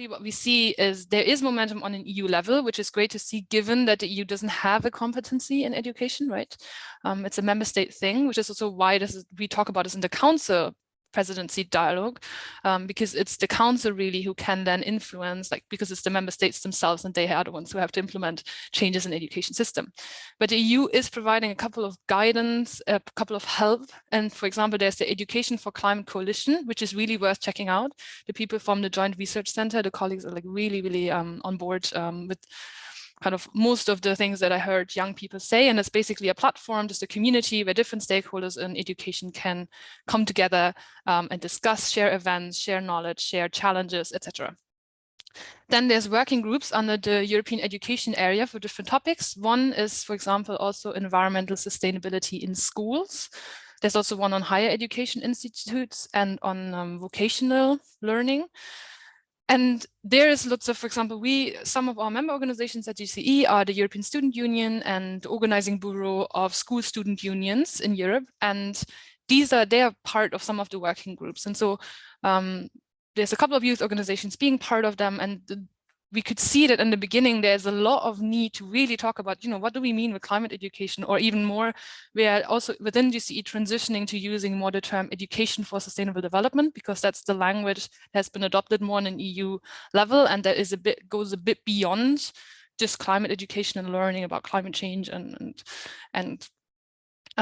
what we see is there is momentum on an EU level, which is great to see, given that the EU doesn't have a competency in education, right? It's a member state thing, which is also why we talk about this in the Council presidency dialogue, because it's the Council really who can then influence, like, because it's the member states themselves and they are the ones who have to implement changes in the education system. But the EU is providing a couple of guidance, a couple of help. And for example, there's the Education for Climate Coalition, which is really worth checking out. The people from the Joint Research Center, the colleagues are like really on board with kind of most of the things that I heard young people say. And it's basically a platform, just a community where different stakeholders in education can come together and discuss, share events, share knowledge, share challenges, etc. Then there's working groups under the European education area for different topics. One is, for example, also environmental sustainability in schools. There's also one on higher education institutes and on vocational learning. And there is lots of, for example, some of our member organizations at GCE are the European Student Union and Organizing Bureau of School Student Unions in Europe. And they are part of some of the working groups. And so there's a couple of youth organizations being part of them. And we could see that in the beginning, there's a lot of need to really talk about, what do we mean with climate education, or even more, we are also within GCE transitioning to using more the term education for sustainable development, because that's the language that has been adopted more on an EU level, and that is goes a bit beyond just climate education and learning about climate change and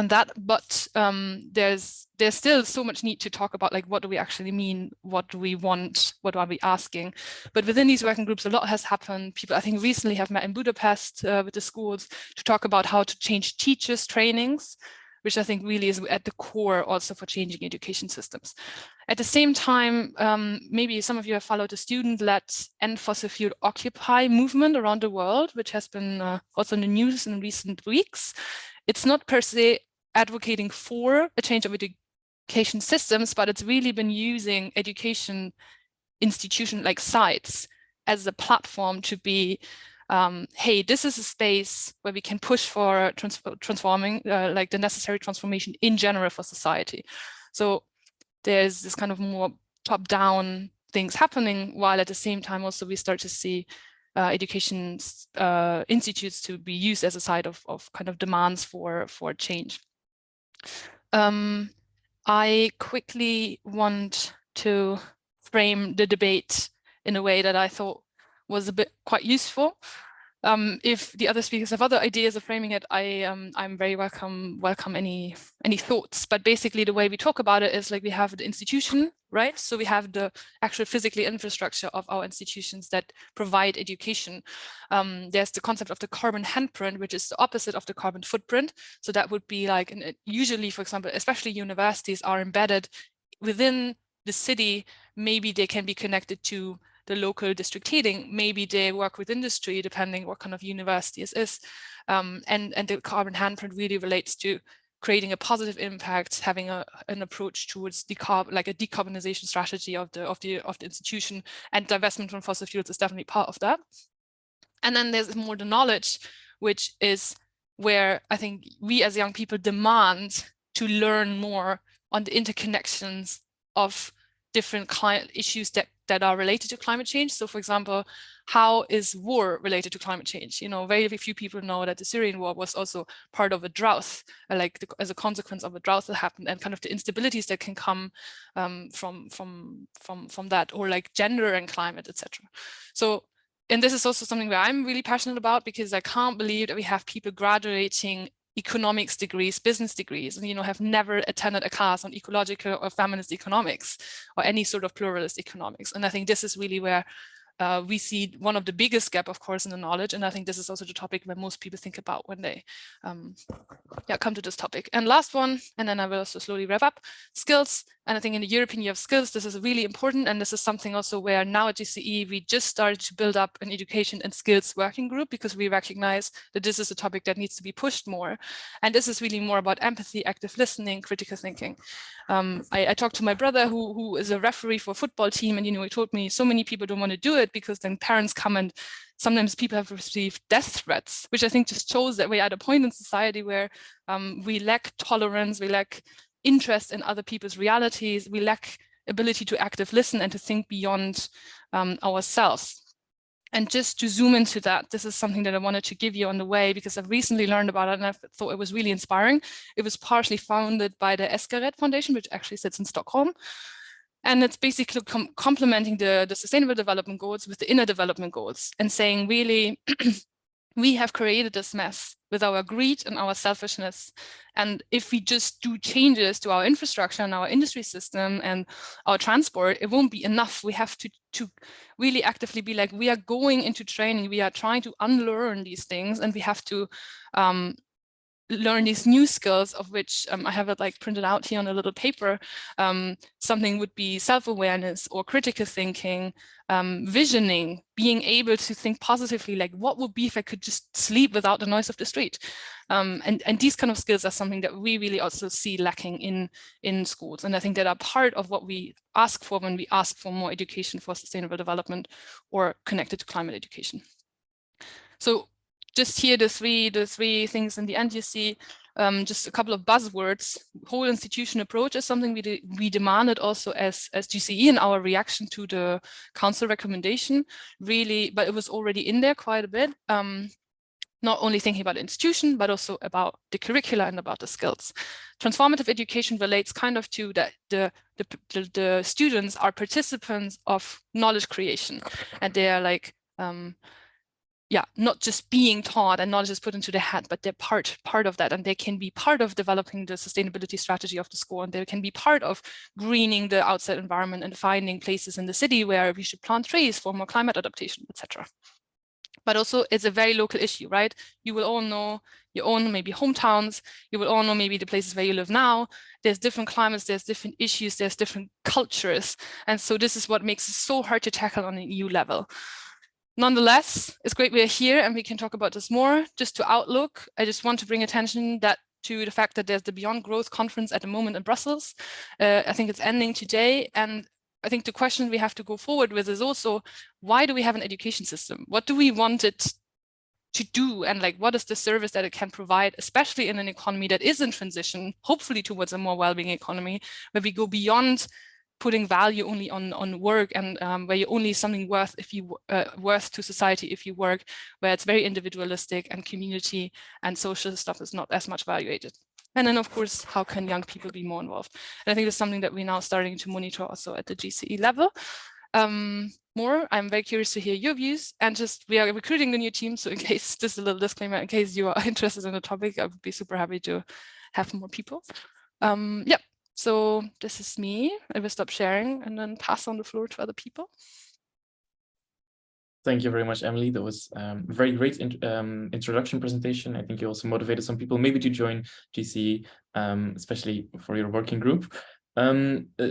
that, but there's still so much need to talk about, like, what do we actually mean? What do we want? What are we asking? But within these working groups, a lot has happened. People, I think, recently have met in Budapest with the schools to talk about how to change teachers' trainings, which I think really is at the core also for changing education systems. At the same time, maybe some of you have followed the student-led End Fossil Fuel Occupy movement around the world, which has been also in the news in recent weeks. It's not per se advocating for a change of education systems, but it's really been using education institution like sites as a platform to be, hey, this is a space where we can push for transforming, like the necessary transformation in general for society. So there's this kind of more top-down things happening, while at the same time also we start to see education institutes to be used as a site of kind of demands for change. I quickly want to frame the debate in a way that I thought was a bit quite useful. If the other speakers have other ideas of framing it, I'm very welcome any thoughts. But basically the way we talk about it is like we have the institution, right? So we have the actual physical infrastructure of our institutions that provide education. There's the concept of the carbon handprint, which is the opposite of the carbon footprint. So that would be like, usually, for example, especially universities are embedded within the city. Maybe they can be connected to the local district heating, maybe they work with industry, depending what kind of university it is. And the carbon handprint really relates to creating a positive impact, having an approach towards like a decarbonization strategy of the institution, and divestment from fossil fuels is definitely part of that. And then there's more the knowledge, which is where I think we as young people demand to learn more on the interconnections of different climate issues that are related to climate change. So for example, how is war related to climate change? Very few people know that the Syrian war was also part of a drought, as a consequence of a drought that happened, and kind of the instabilities that can come from that, or like gender and climate, etc. So, and this is also something that I'm really passionate about, because I can't believe that we have people graduating economics degrees, business degrees, and have never attended a class on ecological or feminist economics or any sort of pluralist economics. And I think this is really where we see one of the biggest gap, of course, in the knowledge. And I think this is also the topic that most people think about when they come to this topic. And last one, and then I will also slowly wrap up, skills. And I think in the European Year of Skills, this is really important. And this is something also where now at GCE, we just started to build up an education and skills working group, because we recognize that this is a topic that needs to be pushed more. And this is really more about empathy, active listening, critical thinking. I talked to my brother who is a referee for a football team, and he told me so many people don't want to do it because then parents come, and sometimes people have received death threats, which I think just shows that we're at a point in society where we lack tolerance, we lack interest in other people's realities, we lack ability to active listen and to think beyond ourselves. And just to zoom into that, this is something that I wanted to give you on the way, because I've recently learned about it and I thought it was really inspiring. It was partially founded by the Eskaret Foundation, which actually sits in Stockholm. And it's basically complementing the Sustainable Development Goals with the inner development goals and saying, really, we have created this mess with our greed and our selfishness. And if we just do changes to our infrastructure and our industry system and our transport, it won't be enough. We have to really actively be like, we are going into training, we are trying to unlearn these things, and we have to learn these new skills, of which I have it like printed out here on a little paper. Something would be self-awareness or critical thinking, visioning, being able to think positively, like what would be if I could just sleep without the noise of the street. And these kind of skills are something that we really also see lacking in schools. And I think that are part of what we ask for when we ask for more education for sustainable development or connected to climate education. So just here, the three things in the end, you see just a couple of buzzwords. Whole institution approach is something we demanded also as GCE in our reaction to the council recommendation, really, but it was already in there quite a bit. Not only thinking about the institution, but also about the curricula and about the skills. Transformative education relates kind of to that the students are participants of knowledge creation, and they are like, not just being taught and knowledge is put into their head, but they're part of that, and they can be part of developing the sustainability strategy of the school, and they can be part of greening the outside environment and finding places in the city where we should plant trees for more climate adaptation, etc. But also it's a very local issue, right? You will all know your own maybe hometowns, you will all know maybe the places where you live now. There's different climates, there's different issues, there's different cultures. And so this is what makes it so hard to tackle on an EU level. Nonetheless, it's great we're here and we can talk about this more. Just to outlook, I just want to bring attention to the fact that there's the Beyond Growth conference at the moment in Brussels. I think it's ending today. And I think the question we have to go forward with is also, why do we have an education system? What do we want it to do? And like, what is the service that it can provide, especially in an economy that is in transition, hopefully towards a more well-being economy, where we go beyond putting value only on work and where you're only something worth to society if you work, where it's very individualistic and community and social stuff is not as much valuated. And then, of course, how can young people be more involved? And I think it's something that we're now starting to monitor also at the GCE level. I'm very curious to hear your views, and just we are recruiting a new team. So in case, just a little disclaimer, in case you are interested in the topic, I would be super happy to have more people. So this is me. I will stop sharing and then pass on the floor to other people. Thank you very much, Emily. That was a very great introduction presentation. I think you also motivated some people maybe to join GCE, especially for your working group.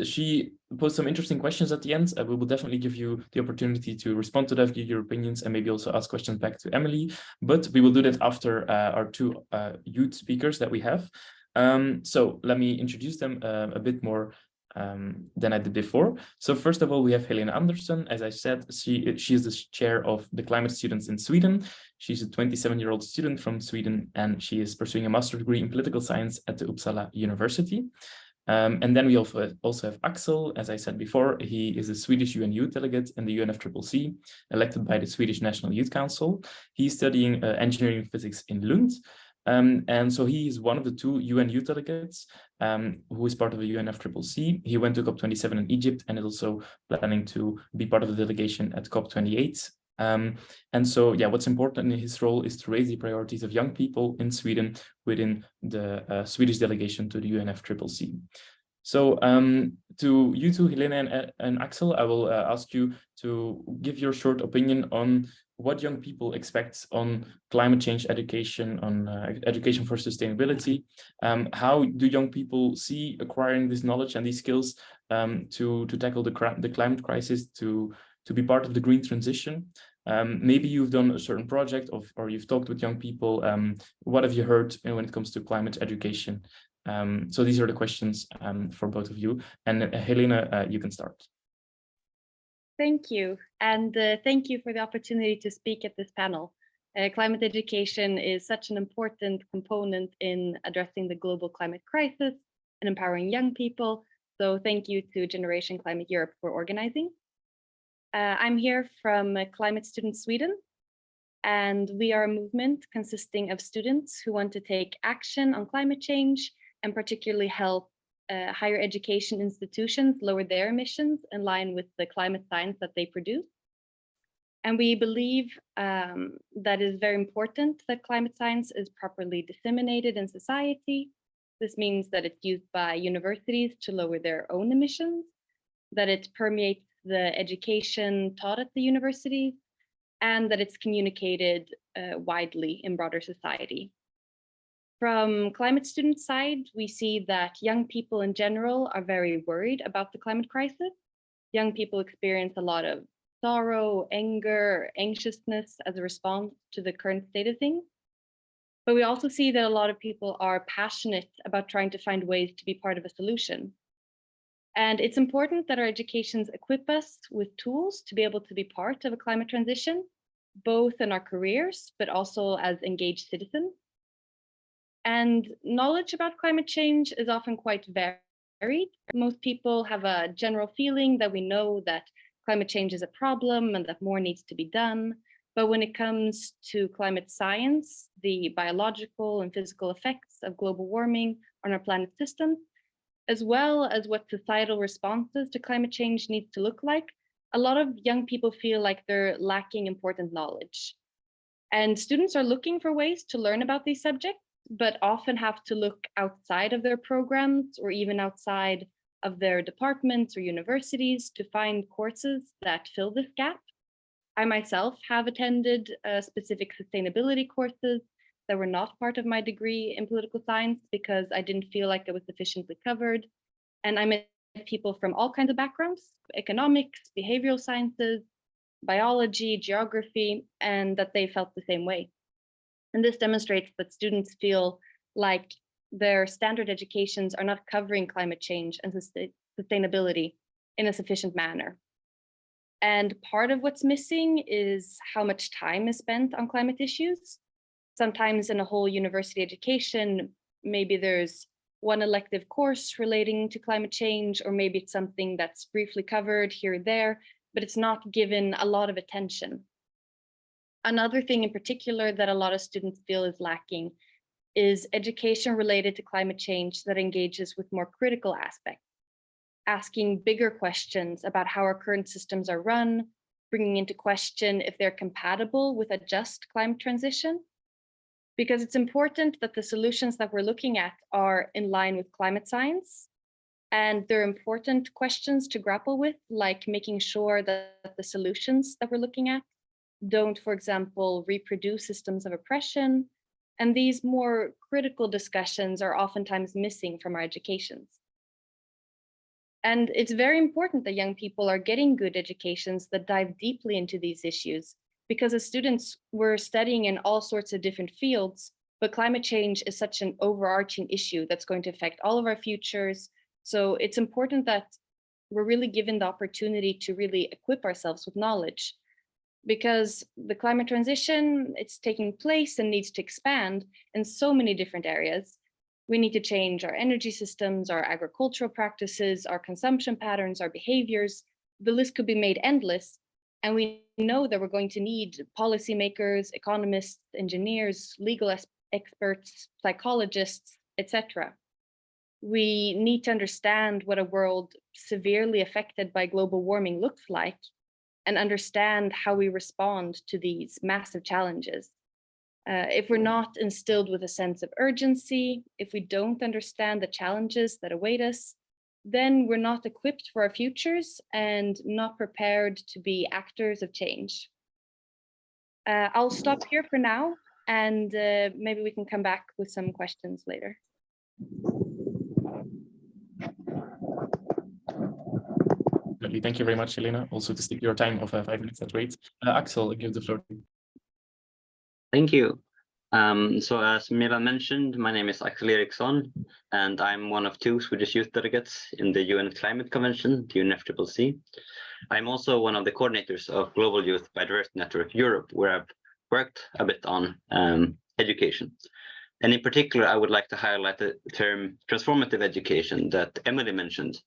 She posed some interesting questions at the end. We will definitely give you the opportunity to respond to that, give your opinions, and maybe also ask questions back to Emily. But we will do that after our two youth speakers that we have. So let me introduce them a bit more than I did before. So first of all, we have Helene Andersson. As I said, she is the chair of the climate students in Sweden. She's a 27-year-old student from Sweden, and she is pursuing a master's degree in political science at the Uppsala University. And then we also have Axel. As I said before, he is a Swedish UN Youth Delegate in the UNFCCC, elected by the Swedish National Youth Council. He's studying engineering physics in Lund. And so he is one of the two UN youth delegates who is part of the UNFCCC. He went to COP27 in Egypt and is also planning to be part of the delegation at COP28. And so, what's important in his role is to raise the priorities of young people in Sweden within the Swedish delegation to the UNFCCC. So to you two, Helene and Axel, I will ask you to give your short opinion on what young people expect on climate change education, on education for sustainability. How do young people see acquiring this knowledge and these skills to tackle the climate crisis, to be part of the green transition? Maybe you've done a certain project or you've talked with young people. What have you heard when it comes to climate education? So these are the questions for both of you. And Helene, you can start. Thank you. And thank you for the opportunity to speak at this panel. Climate education is such an important component in addressing the global climate crisis and empowering young people, So thank you to Generation Climate Europe for organizing. I'm here from Climate Student Sweden, and we are a movement consisting of students who want to take action on climate change and particularly help higher education institutions lower their emissions in line with the climate science that they produce. And we believe that it is very important that climate science is properly disseminated in society. This means that it's used by universities to lower their own emissions, that it permeates the education taught at the universities, and that it's communicated widely in broader society. From climate student side, we see that young people in general are very worried about the climate crisis. Young people experience a lot of sorrow, anger, anxiousness as a response to the current state of things. But we also see that a lot of people are passionate about trying to find ways to be part of a solution. And it's important that our educations equip us with tools to be able to be part of a climate transition, both in our careers, but also as engaged citizens. And knowledge about climate change is often quite varied. Most people have a general feeling that we know that climate change is a problem and that more needs to be done. But when it comes to climate science, the biological and physical effects of global warming on our planet system, as well as what societal responses to climate change need to look like, a lot of young people feel like they're lacking important knowledge. And students are looking for ways to learn about these subjects, but often have to look outside of their programs or even outside of their departments or universities to find courses that fill this gap. I myself have attended specific sustainability courses that were not part of my degree in political science because I didn't feel like it was sufficiently covered. And I met people from all kinds of backgrounds, economics, behavioral sciences, biology, geography, and that they felt the same way. And this demonstrates that students feel like their standard educations are not covering climate change and sustainability in a sufficient manner. And part of what's missing is how much time is spent on climate issues. Sometimes in a whole university education, maybe there's one elective course relating to climate change, or maybe it's something that's briefly covered here or there, but it's not given a lot of attention. Another thing in particular that a lot of students feel is lacking is education related to climate change that engages with more critical aspects, asking bigger questions about how our current systems are run, bringing into question if they're compatible with a just climate transition. Because it's important that the solutions that we're looking at are in line with climate science. And there are important questions to grapple with, like making sure that the solutions that we're looking at don't, for example, reproduce systems of oppression. And these more critical discussions are oftentimes missing from our educations. And it's very important that young people are getting good educations that dive deeply into these issues, because as students, we're studying in all sorts of different fields, but climate change is such an overarching issue that's going to affect all of our futures. So it's important that we're really given the opportunity to really equip ourselves with knowledge, because the climate transition, it's taking place and needs to expand in so many different areas. We need to change our energy systems, our agricultural practices, our consumption patterns, our behaviors. The list could be made endless. And we know that we're going to need policymakers, economists, engineers, legal experts, psychologists, etc. We need to understand what a world severely affected by global warming looks like, and understand how we respond to these massive challenges. If we're not instilled with a sense of urgency, if we don't understand the challenges that await us, then we're not equipped for our futures and not prepared to be actors of change. I'll stop here for now, and maybe we can come back with some questions later. Thank you very much, Helene. Also to stick your time of 5 minutes, that's great. Axel, I give the floor to you. Thank you. So as Mila mentioned, my name is Axel Eriksson, and I'm one of 2 Swedish youth delegates in the UN Climate Convention, the UNFCCC. I'm also one of the coordinators of Global Youth Biodiversity Network Europe, where I've worked a bit on education. And in particular, I would like to highlight the term transformative education that Emily mentioned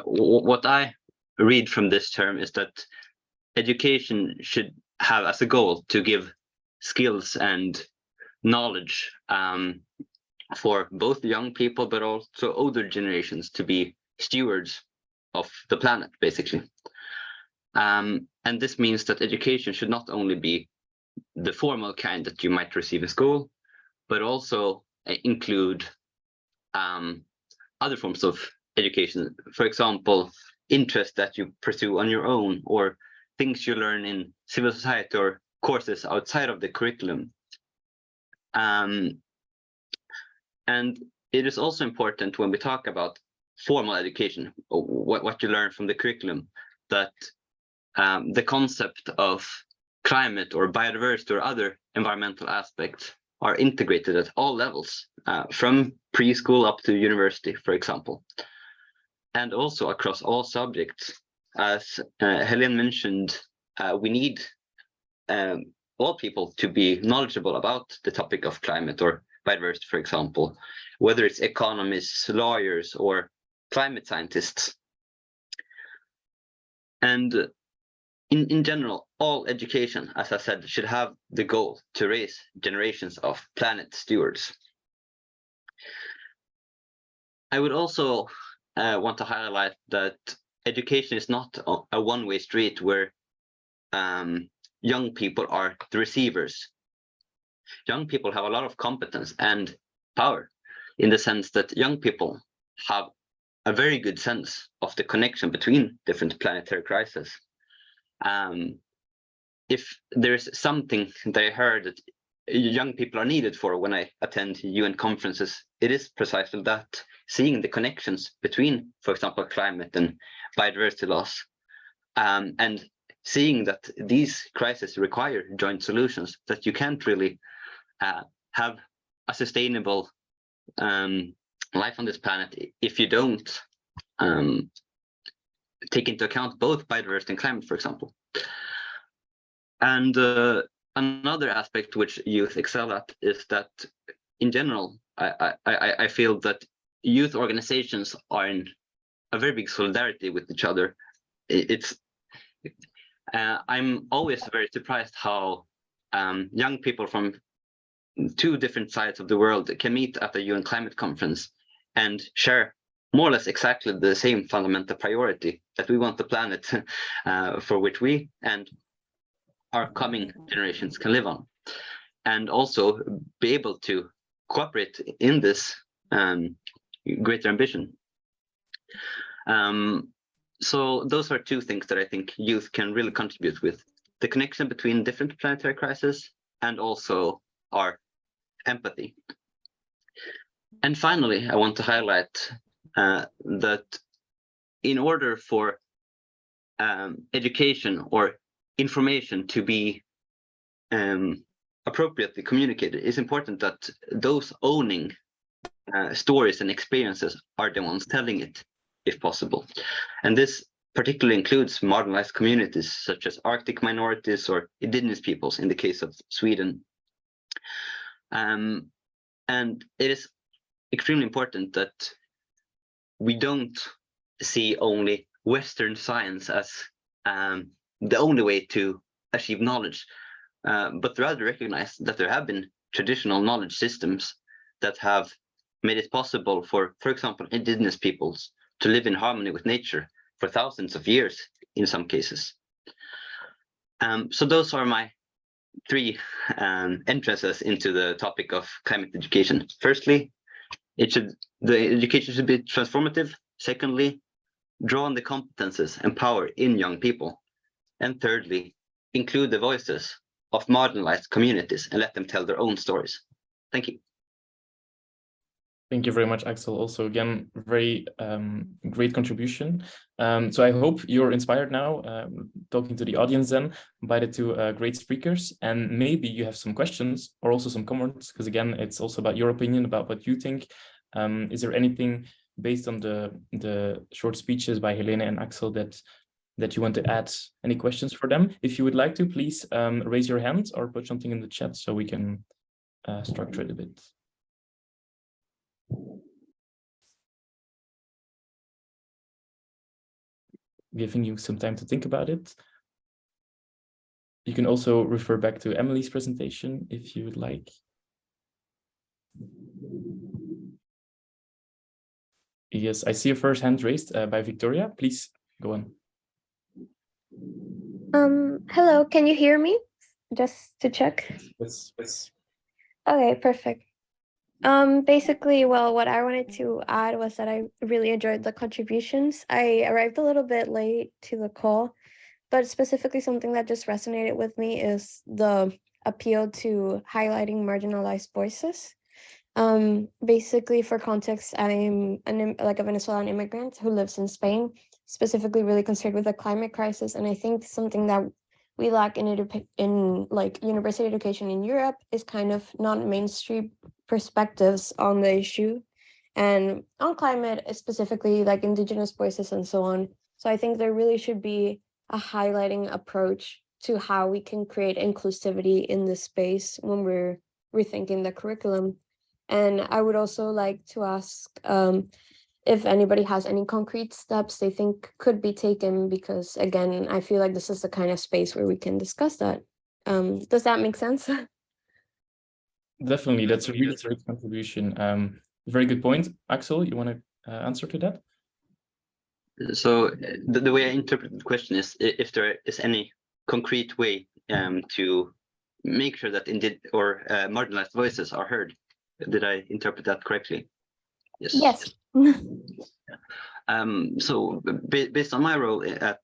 What I read from this term is that education should have as a goal to give skills and knowledge for both young people, but also older generations to be stewards of the planet, basically. And this means that education should not only be the formal kind that you might receive in school, but also include other forms of education. For example, interests that you pursue on your own, or things you learn in civil society, or courses outside of the curriculum. And it is also important when we talk about formal education, what you learn from the curriculum, that the concept of climate or biodiversity or other environmental aspects are integrated at all levels, from preschool up to university, for example, and also across all subjects. As Helene mentioned, we need all people to be knowledgeable about the topic of climate or biodiversity, for example, whether it's economists, lawyers, or climate scientists. And in general, all education, as I said, should have the goal to raise generations of planet stewards. I would also want to highlight that education is not a one-way street where young people are the receivers. Young people have a lot of competence and power, in the sense that young people have a very good sense of the connection between different planetary crises. If there's something that I heard that young people are needed for when I attend UN conferences, it is precisely that, seeing the connections between, for example, climate and biodiversity loss, and seeing that these crises require joint solutions, that you can't really have a sustainable life on this planet if you don't take into account both biodiversity and climate, for example. And another aspect which youth excel at is that, in general, I feel that youth organizations are in a very big solidarity with each other. I'm always very surprised how young people from two different sides of the world can meet at the UN climate conference and share more or less exactly the same fundamental priority, that we want the planet for which we and our coming generations can live on, and also be able to cooperate in this greater ambition. So those are two things that I think youth can really contribute with: the connection between different planetary crises and also our empathy. And finally, I want to highlight that in order for education or information to be appropriately communicated, it's important that those owning stories and experiences are the ones telling it, if possible. And this particularly includes marginalized communities such as Arctic minorities or indigenous peoples in the case of Sweden. And it is extremely important that we don't see only Western science as the only way to achieve knowledge, but rather recognize that there have been traditional knowledge systems that have made it possible for example, indigenous peoples to live in harmony with nature for thousands of years in some cases. So those are my three entrances into the topic of climate education. Firstly, the education should be transformative. Secondly, draw on the competences and power in young people. And thirdly, include the voices of marginalized communities and let them tell their own stories. Thank you. Thank you very much, Axel. Also, again, very great contribution. So I hope you're inspired now, talking to the audience then, by the two great speakers. And maybe you have some questions or also some comments, because again, it's also about your opinion, about what you think. Is there anything based on the short speeches by Helene and Axel that you want to add? Any questions for them? If you would like to, please raise your hand or put something in the chat so we can structure it a bit. giving you some time to think about it. You can also refer back to Emily's presentation if you would like. Yes, I see a first hand raised by Victoria. Please go on. Hello, can you hear me? Just to check. Yes, yes. Okay, perfect. Basically, well, what I wanted to add was that I really enjoyed the contributions. I arrived a little bit late to the call, but specifically something that just resonated with me is the appeal to highlighting marginalized voices. Basically, for context, I'm a Venezuelan immigrant who lives in Spain, specifically really concerned with the climate crisis. And I think something that we lack in university education in Europe is kind of non-mainstream perspectives on the issue and on climate, specifically like indigenous voices and so on. So I think there really should be a highlighting approach to how we can create inclusivity in this space when we're rethinking the curriculum. And I would also like to ask if anybody has any concrete steps they think could be taken, because again, I feel like this is the kind of space where we can discuss that. Does that make sense? Definitely, that's a really great contribution. Very good point. Axel, you want to answer to that? So the way I interpret the question is if there is any concrete way to make sure that marginalized voices are heard. Did I interpret that correctly? Yes. Yes. So based on my role at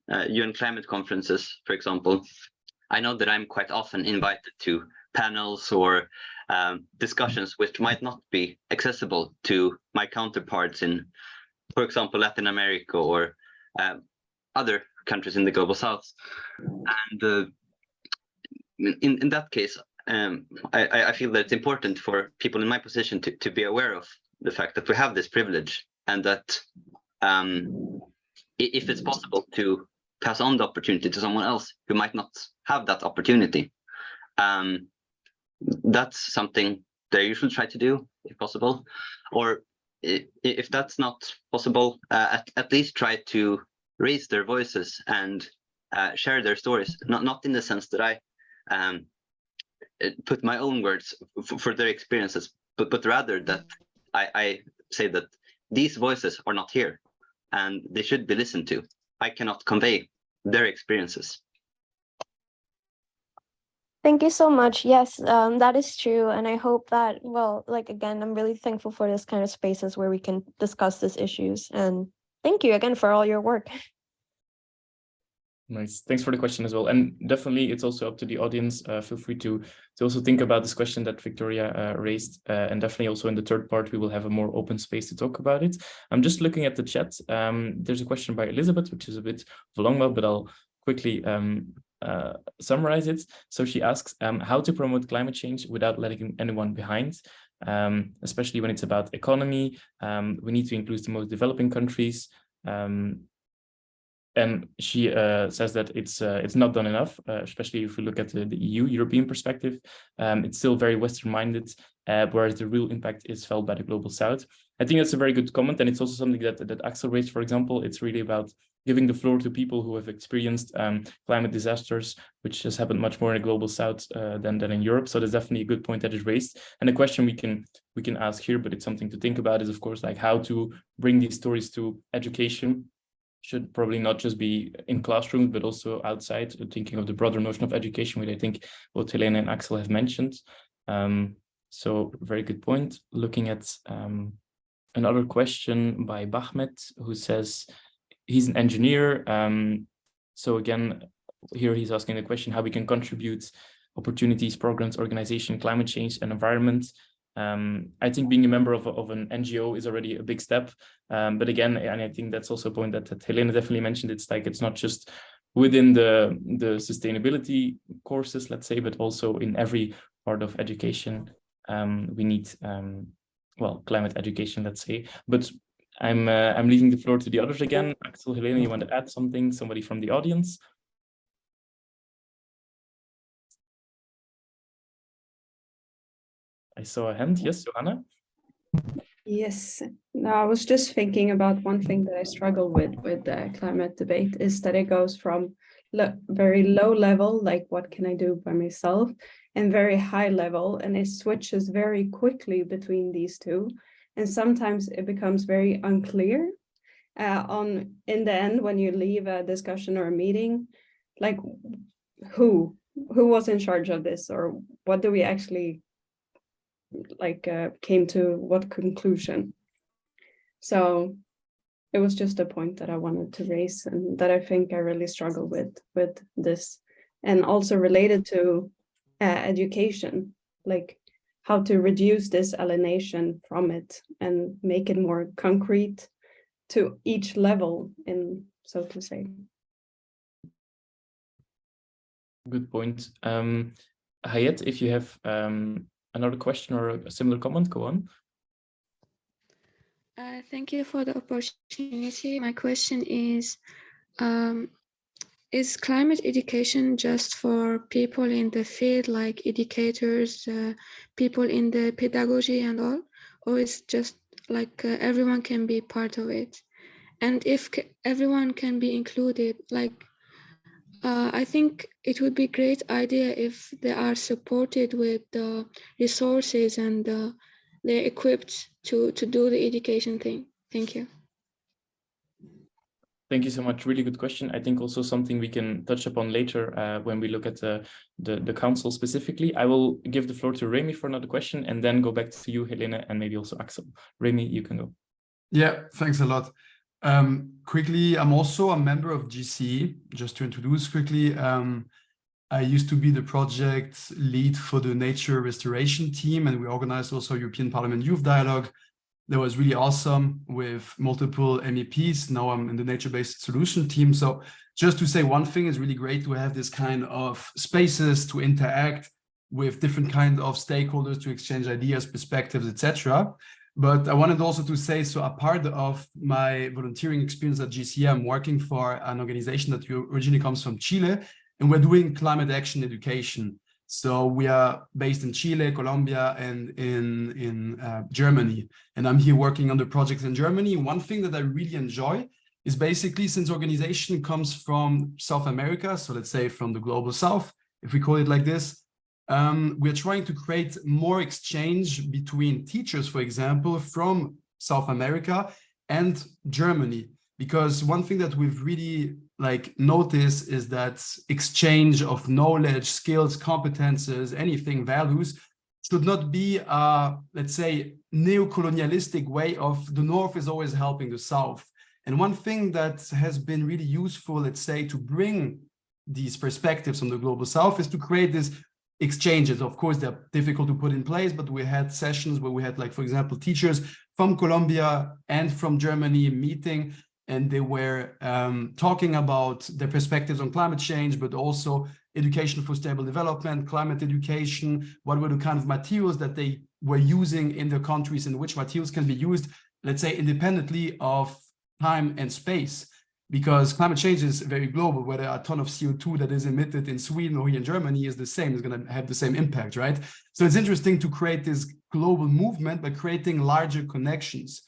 UN climate conferences, for example, I know that I'm quite often invited to panels or discussions which might not be accessible to my counterparts in, for example, Latin America or other countries in the global south. And in that case, I feel that it's important for people in my position to be aware of the fact that we have this privilege, and that if it's possible to pass on the opportunity to someone else who might not have that opportunity, that's something that I usually try to do if possible. Or if that's not possible, at least try to raise their voices and share their stories, not in the sense that I put my own words for their experiences, but rather that I say that these voices are not here and they should be listened to. I cannot convey their experiences. Thank you so much. Yes, that is true. And I hope that, well, like, again, I'm really thankful for this kind of spaces where we can discuss these issues. And thank you again for all your work. Nice. Thanks for the question as well. And definitely, it's also up to the audience. Feel free to also think about this question that Victoria raised. And definitely also in the third part, we will have a more open space to talk about it. I'm just looking at the chat. There's a question by Elizabeth, which is a bit of a long one, but I'll quickly summarize it. So she asks how to promote climate change without letting anyone behind, especially when it's about economy. We need to include the most developing countries. And she says that it's not done enough, especially if we look at the European perspective. It's still very Western-minded, whereas the real impact is felt by the global South. I think that's a very good comment, and it's also something that Axel raised, for example. It's really about giving the floor to people who have experienced climate disasters, which has happened much more in the global South than in Europe. So there's definitely a good point that is raised. And the question we can ask here, but it's something to think about, is of course like how to bring these stories to education. Should probably not just be in classrooms, but also outside, thinking of the broader notion of education, which I think both Helene and Axel have mentioned. So very good point. Looking at another question by Bahmet, who says he's an engineer. So again, here he's asking the question how we can contribute opportunities, programs, organization, climate change, and environment. I think being a member of an NGO is already a big step. But again, and I think that's also a point that Helene definitely mentioned, it's like it's not just within the sustainability courses, let's say, but also in every part of education. We need, well, climate education, let's say. But I'm leaving the floor to the others again. Axel, Helene, you want to add something? Somebody from the audience? I saw a hand. Yes, Johanna? Yes, no, I was just thinking about one thing that I struggle with the climate debate is that it goes from very low level, like what can I do by myself, and very high level, and it switches very quickly between these two. And sometimes it becomes very unclear in the end when you leave a discussion or a meeting, like who was in charge of this, or what do we actually came to what conclusion. So it was just a point that I wanted to raise and that I think I really struggle with this, and also related to education, like how to reduce this alienation from it and make it more concrete to each level, in so to say. Good point. Hayat, if you have another question or a similar comment, go on. Thank you for the opportunity. My question is climate education just for people in the field, like educators, people in the pedagogy and all, or is just like everyone can be part of it? And if everyone can be included, like I think it would be a great idea if they are supported with the resources and they're equipped to do the education thing. Thank you. Thank you so much. Really good question. I think also something we can touch upon later when we look at the council specifically. I will give the floor to Remy for another question and then go back to you, Helene, and maybe also Axel. Remy, you can go. Yeah, thanks a lot. Quickly, I'm also a member of GCE. Just to introduce quickly, I used to be the project lead for the nature restoration team, and we organized also European Parliament Youth Dialogue. That was really awesome with multiple MEPs. Now I'm in the nature-based solution team. So just to say one thing, is really great to have this kind of spaces to interact with different kind of stakeholders, to exchange ideas, perspectives, etc. But I wanted also to say, so a part of my volunteering experience at GCE, I'm working for an organization that originally comes from Chile, and we're doing climate action education. So we are based in Chile, Colombia, and in Germany. And I'm here working on the projects in Germany. One thing that I really enjoy is basically, since organization comes from South America, so let's say from the global South, if we call it like this, we're trying to create more exchange between teachers, for example, from South America and Germany. Because one thing that we've really noticed is that exchange of knowledge, skills, competences, anything, values, should not be a, let's say, neo-colonialistic way of the North is always helping the South. And one thing that has been really useful, let's say, to bring these perspectives from the global South is to create these exchanges. Of course, they're difficult to put in place, but we had sessions where we had, for example, teachers from Colombia and from Germany meeting, and they were talking about their perspectives on climate change, but also education for stable development, climate education, what were the kind of materials that they were using in their countries, and which materials can be used, let's say, independently of time and space. Because climate change is very global, whether a ton of CO2 that is emitted in Sweden or here in Germany is the same, is going to have the same impact, right? So it's interesting to create this global movement by creating larger connections.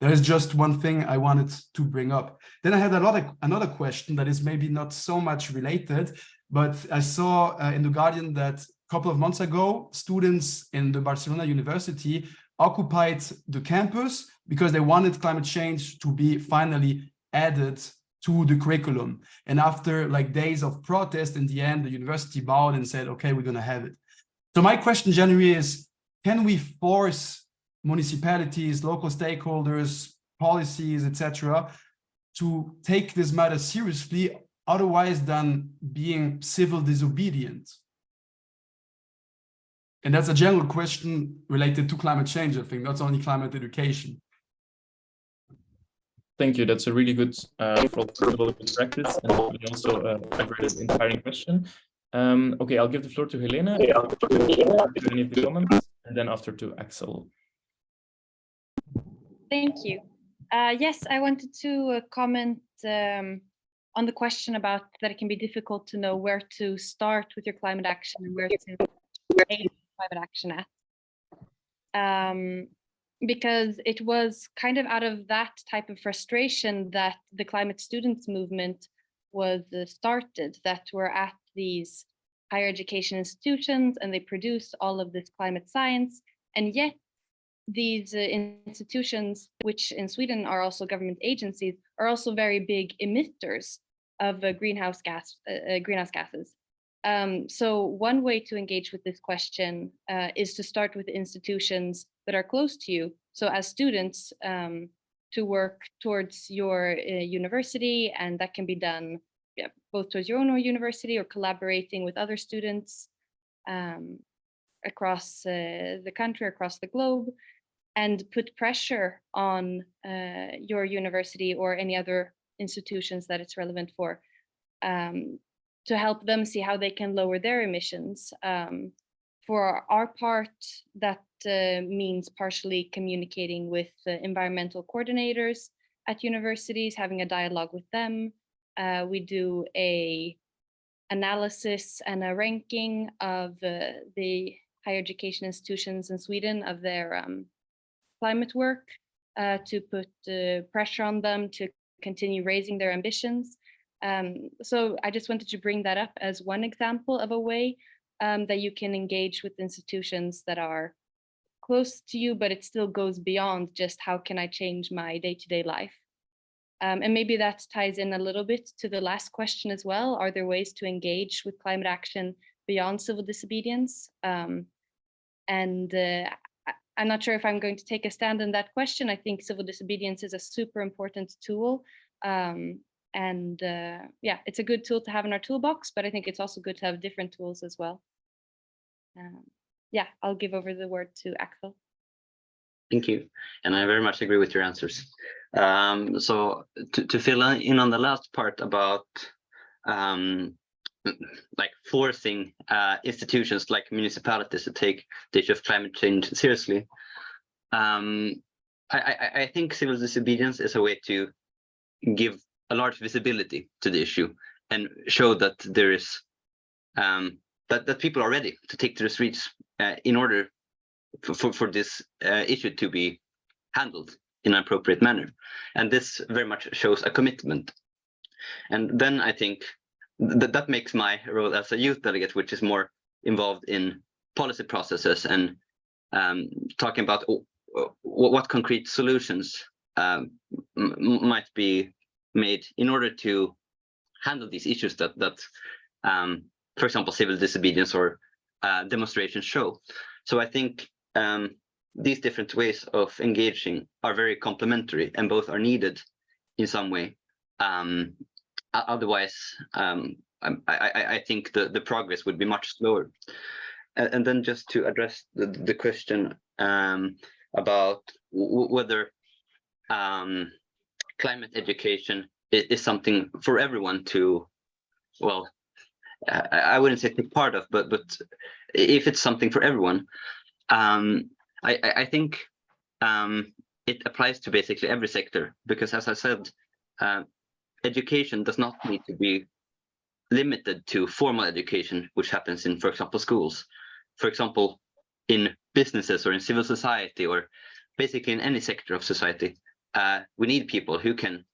There is just one thing I wanted to bring up. Then I had another question that is maybe not so much related, but I saw in The Guardian that a couple of months ago, students in the Barcelona University occupied the campus because they wanted climate change to be finally added to the curriculum. And after days of protest, in the end, the university bowed and said, okay, we're going to have it. So my question generally is, can we force municipalities, local stakeholders, policies, etc., to take this matter seriously, otherwise than being civil disobedient? And that's a general question related to climate change, I think, not only climate education. Thank you. That's a really good practice, and also a very inspiring question. Okay, I'll give the floor to Helene. Any of the comments, and then after to Axel. Thank you. Yes, I wanted to comment on the question about that it can be difficult to know where to start with your climate action and where to aim climate action at. because it was kind of out of that type of frustration that the climate students movement was started, that were at these higher education institutions and they produce all of this climate science. And yet these institutions, which in Sweden are also government agencies, are also very big emitters of greenhouse gases. So one way to engage with this question is to start with institutions that are close to you. So as students, to work towards your university, and that can be done both towards your own university or collaborating with other students across the country, across the globe, and put pressure on your university or any other institutions that it's relevant for, to help them see how they can lower their emissions. For our part, that means partially communicating with environmental coordinators at universities, having a dialogue with them. We do a analysis and a ranking of the higher education institutions in Sweden of their climate work, to put pressure on them to continue raising their ambitions. So I just wanted to bring that up as one example of a way that you can engage with institutions that are close to you, but it still goes beyond just how can I change my day-to-day life. And maybe that ties in a little bit to the last question as well. Are there ways to engage with climate action beyond civil disobedience? I'm not sure if I'm going to take a stand on that question. I think civil disobedience is a super important tool. Yeah, it's a good tool to have in our toolbox, but I think it's also good to have different tools as well. Yeah, I'll give over the word to Axel. Thank you. And I very much agree with your answers. So to fill in on the last part about like forcing institutions like municipalities to take the issue of climate change seriously, I think civil disobedience is a way to give a large visibility to the issue and show that there is that people are ready to take to the streets in order for this issue to be handled in an appropriate manner. And this very much shows a commitment. And then I think that makes my role as a youth delegate, which is more involved in policy processes and talking about what concrete solutions might be made in order to handle these issues that for example, civil disobedience or demonstrations show. So I think these different ways of engaging are very complementary, and both are needed in some way. Otherwise, I think the progress would be much slower. And then just to address the question about whether climate education is something for everyone to, well, I wouldn't say take part of, but if it's something for everyone, I think it applies to basically every sector, because as I said, education does not need to be limited to formal education, which happens in, for example, schools. For example, in businesses or in civil society, or basically in any sector of society, we need people who can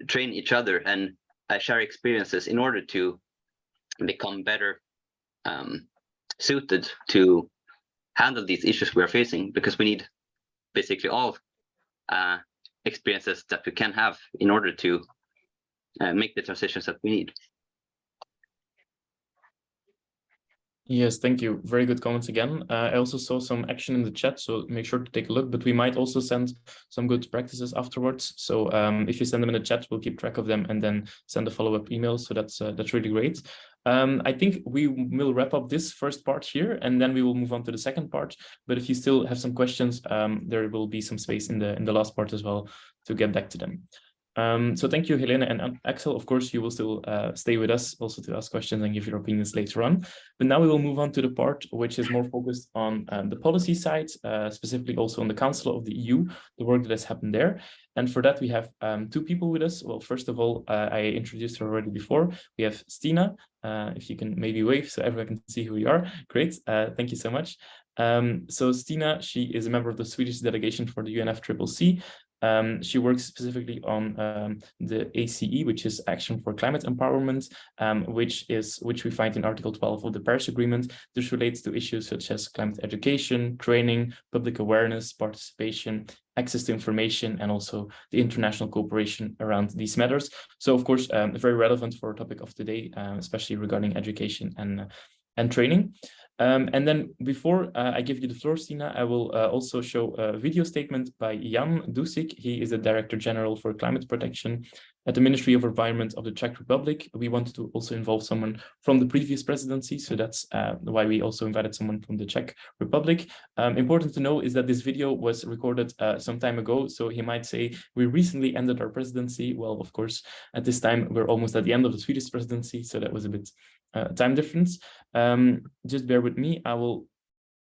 train each other and share experiences in order to become better suited to handle these issues we are facing, because we need basically all experiences that we can have in order to make the transitions that we need. Yes, thank you. Very good comments again. I also saw some action in the chat, so make sure to take a look, but we might also send some good practices afterwards. So if you send them in the chat, we'll keep track of them and then send a follow-up email. So that's really great. I think we will wrap up this first part here, and then we will move on to the second part. But if you still have some questions, there will be some space in the last part as well to get back to them. So thank you, Helene and Axel. Of course, you will still stay with us also to ask questions and give your opinions later on. But now we will move on to the part which is more focused on the policy side, specifically also on the Council of the EU, the work that has happened there. And for that, we have two people with us. Well, first of all, I introduced her already before. We have Stina. If you can maybe wave so everyone can see who you are. Great. Thank you so much. So Stina, she is a member of the Swedish delegation for the UNFCCC. She works specifically on the ACE, which is Action for Climate Empowerment, which we find in Article 12 of the Paris Agreement. This relates to issues such as climate education, training, public awareness, participation, access to information, and also the international cooperation around these matters. So, of course, very relevant for our topic of today, especially regarding education and training. And then before I give you the floor, Stina, I will also show a video statement by Jan Dusík. He is the Director General for Climate Protection at the Ministry of Environment of the Czech Republic. We wanted to also involve someone from the previous presidency, so that's why we also invited someone from the Czech Republic. Important to know is that this video was recorded some time ago, so he might say, we recently ended our presidency. Well, of course, at this time, we're almost at the end of the Swedish presidency, so that was a bit time difference. Just bear with me. I will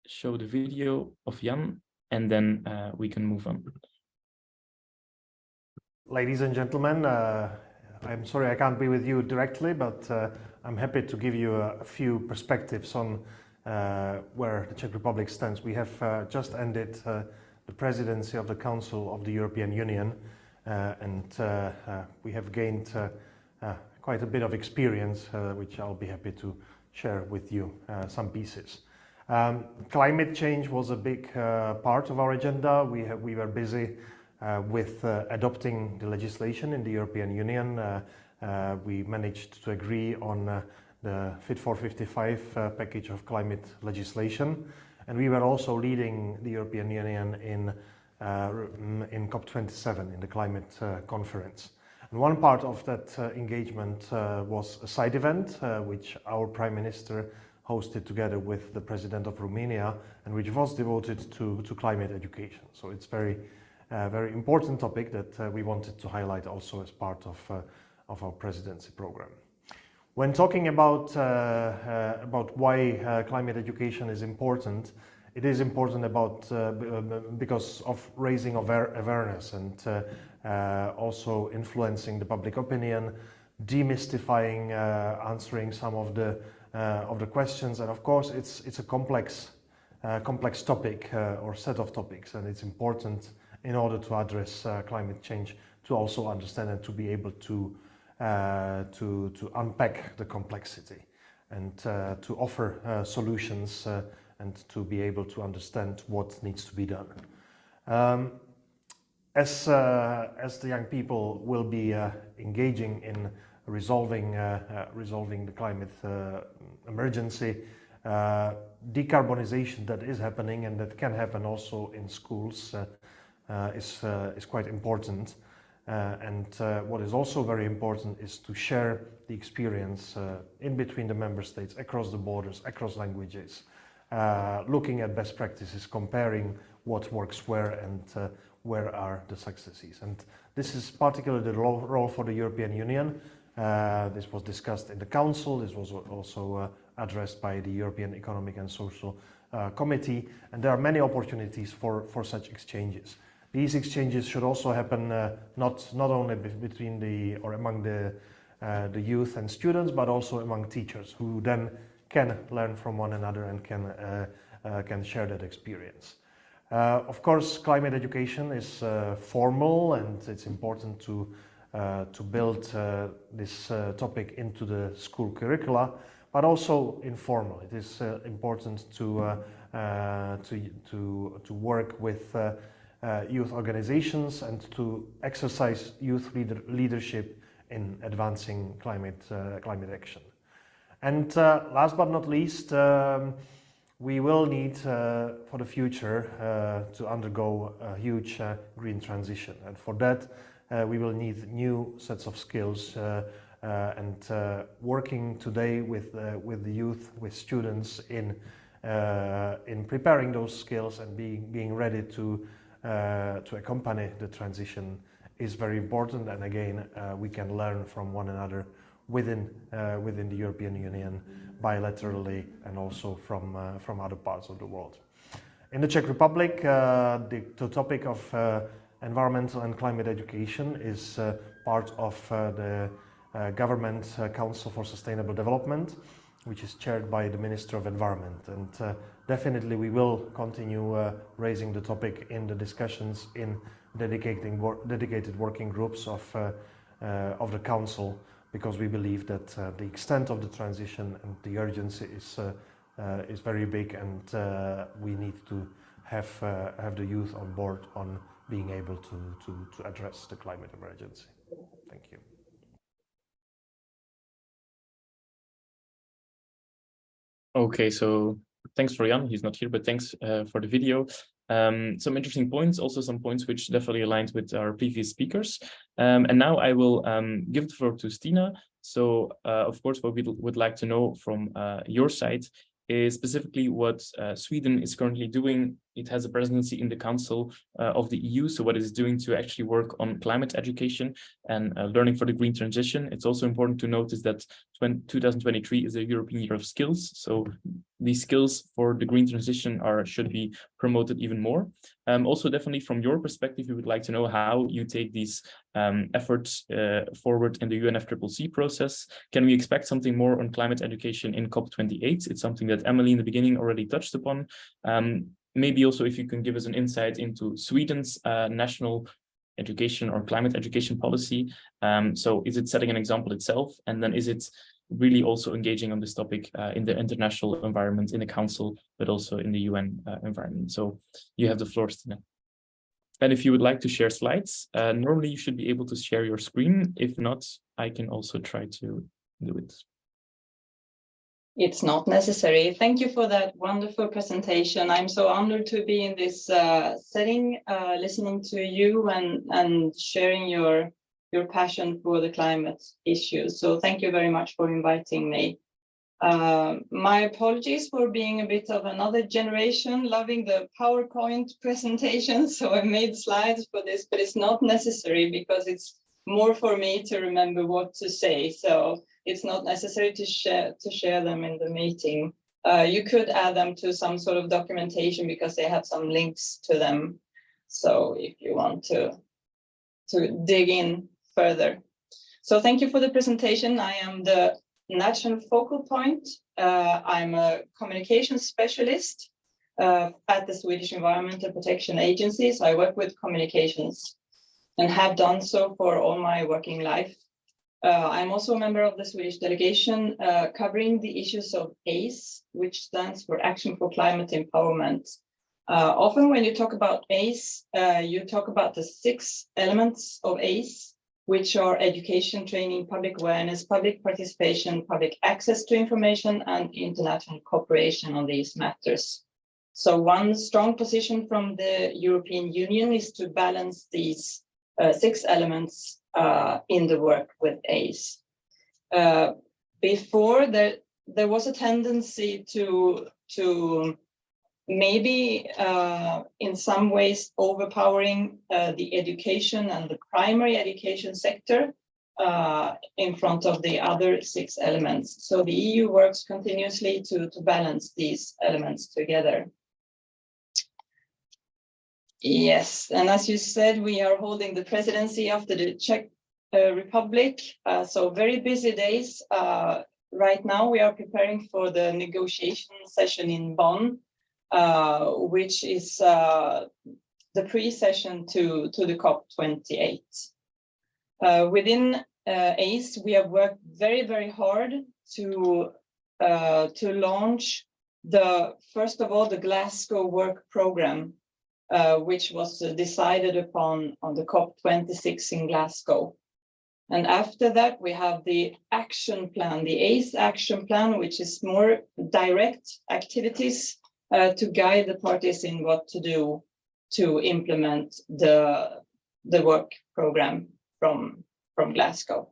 show the video of Jan, and then we can move on. Ladies and gentlemen, I'm sorry I can't be with you directly, but I'm happy to give you a few perspectives on where the Czech Republic stands. We have just ended the presidency of the Council of the European Union, and we have gained quite a bit of experience, which I'll be happy to share with you some pieces. Climate change was a big part of our agenda. We were busy with adopting the legislation in the European Union. We managed to agree on the Fit for 55 package of climate legislation, and we were also leading the European Union in COP27, in the climate conference. And one part of that engagement was a side event, which our Prime Minister hosted together with the President of Romania, and which was devoted to climate education. So it's very important topic that we wanted to highlight also as part of our presidency program. When talking about why climate education is important, it is important because of raising awareness and also influencing the public opinion, demystifying, answering some of the questions, and of course it's a complex topic or set of topics, and it's important in order to address climate change to also understand and to be able to unpack the complexity and to offer solutions and to be able to understand what needs to be done. As the young people will be engaging in resolving the climate emergency, decarbonization that is happening and that can happen also in schools is quite important. And what is also very important is to share the experience in between the member states, across the borders, across languages, looking at best practices, comparing what works where and where are the successes. And this is particularly the role for the European Union. This was discussed in the Council. This was also addressed by the European Economic and Social Committee. And there are many opportunities for such exchanges. These exchanges should also happen not only between or among the youth and students, but also among teachers, who then can learn from one another and can share that experience. Of course, climate education is formal, and it's important to build this topic into the school curricula, but also informal. It is important to work with youth organizations and to exercise youth leadership in advancing climate action. And last but not least, we will need for the future to undergo a huge green transition, and for that we will need new sets of skills, and working today with the youth, with students in preparing those skills and being ready to accompany the transition is very important. And again, we can learn from one another within the European Union, bilaterally, and also from other parts of the world. In the Czech Republic, the topic of environmental and climate education is part of the Government Council for Sustainable Development, which is chaired by the Minister of Environment. And definitely we will continue raising the topic in the discussions in dedicated working groups of the Council, because we believe that the extent of the transition and the urgency is very big, and we need to have the youth on board on being able to address the climate emergency. Thank you. Okay, so thanks for Jan, he's not here, but thanks for the video. Some interesting points, also some points which definitely aligns with our previous speakers. And now I will give the floor to Stina. So of course, what we would like to know from your side is specifically what Sweden is currently doing. It has a presidency in the Council of the EU, so what it is doing to actually work on climate education and learning for the green transition. It's also important to notice that 2023 is a European Year of Skills, so these skills for the green transition should be promoted even more. Also, definitely from your perspective, we would like to know how you take these efforts forward in the UNFCCC process. Can we expect something more on climate education in COP28? It's something that Emily in the beginning already touched upon. Maybe also if you can give us an insight into Sweden's national education or climate education policy. So is it setting an example itself? And then is it really also engaging on this topic in the international environment, in the Council, but also in the UN environment? So you have the floor, Stina. And if you would like to share slides, normally you should be able to share your screen. If not, I can also try to do it. It's not necessary. Thank you for that wonderful presentation. I'm so honored to be in this setting, listening to you and sharing your passion for the climate issues. So thank you very much for inviting me. My apologies for being a bit of another generation, loving the PowerPoint presentation. So I made slides for this, but it's not necessary because it's more for me to remember what to say. So it's not necessary to share them in the meeting. You could add them to some sort of documentation because they have some links to them. So if you want to dig in further. So thank you for the presentation. I am the national focal point. I'm a communications specialist at the Swedish Environmental Protection Agency. So I work with communications and have done so for all my working life. I'm also a member of the Swedish delegation covering the issues of ACE, which stands for Action for Climate Empowerment. Often when you talk about ACE, you talk about the 6 elements of ACE, which are education, training, public awareness, public participation, public access to information, and international cooperation on these matters. So one strong position from the European Union is to balance these 6 elements in the work with ACE. Before there was a tendency to maybe in some ways overpowering the education and the primary education sector in front of the other 6 elements. So the EU works continuously to balance these elements together. Yes, and as you said, we are holding the presidency after the Czech Republic, so very busy days. Right now we are preparing for the negotiation session in Bonn, which is the pre-session to the COP28. Within ACE, we have worked very, very hard to launch first of all, the Glasgow work program, which was decided upon on the COP26 in Glasgow. And after that, we have the action plan, the ACE action plan, which is more direct activities to guide the parties in what to do to implement the work program from Glasgow.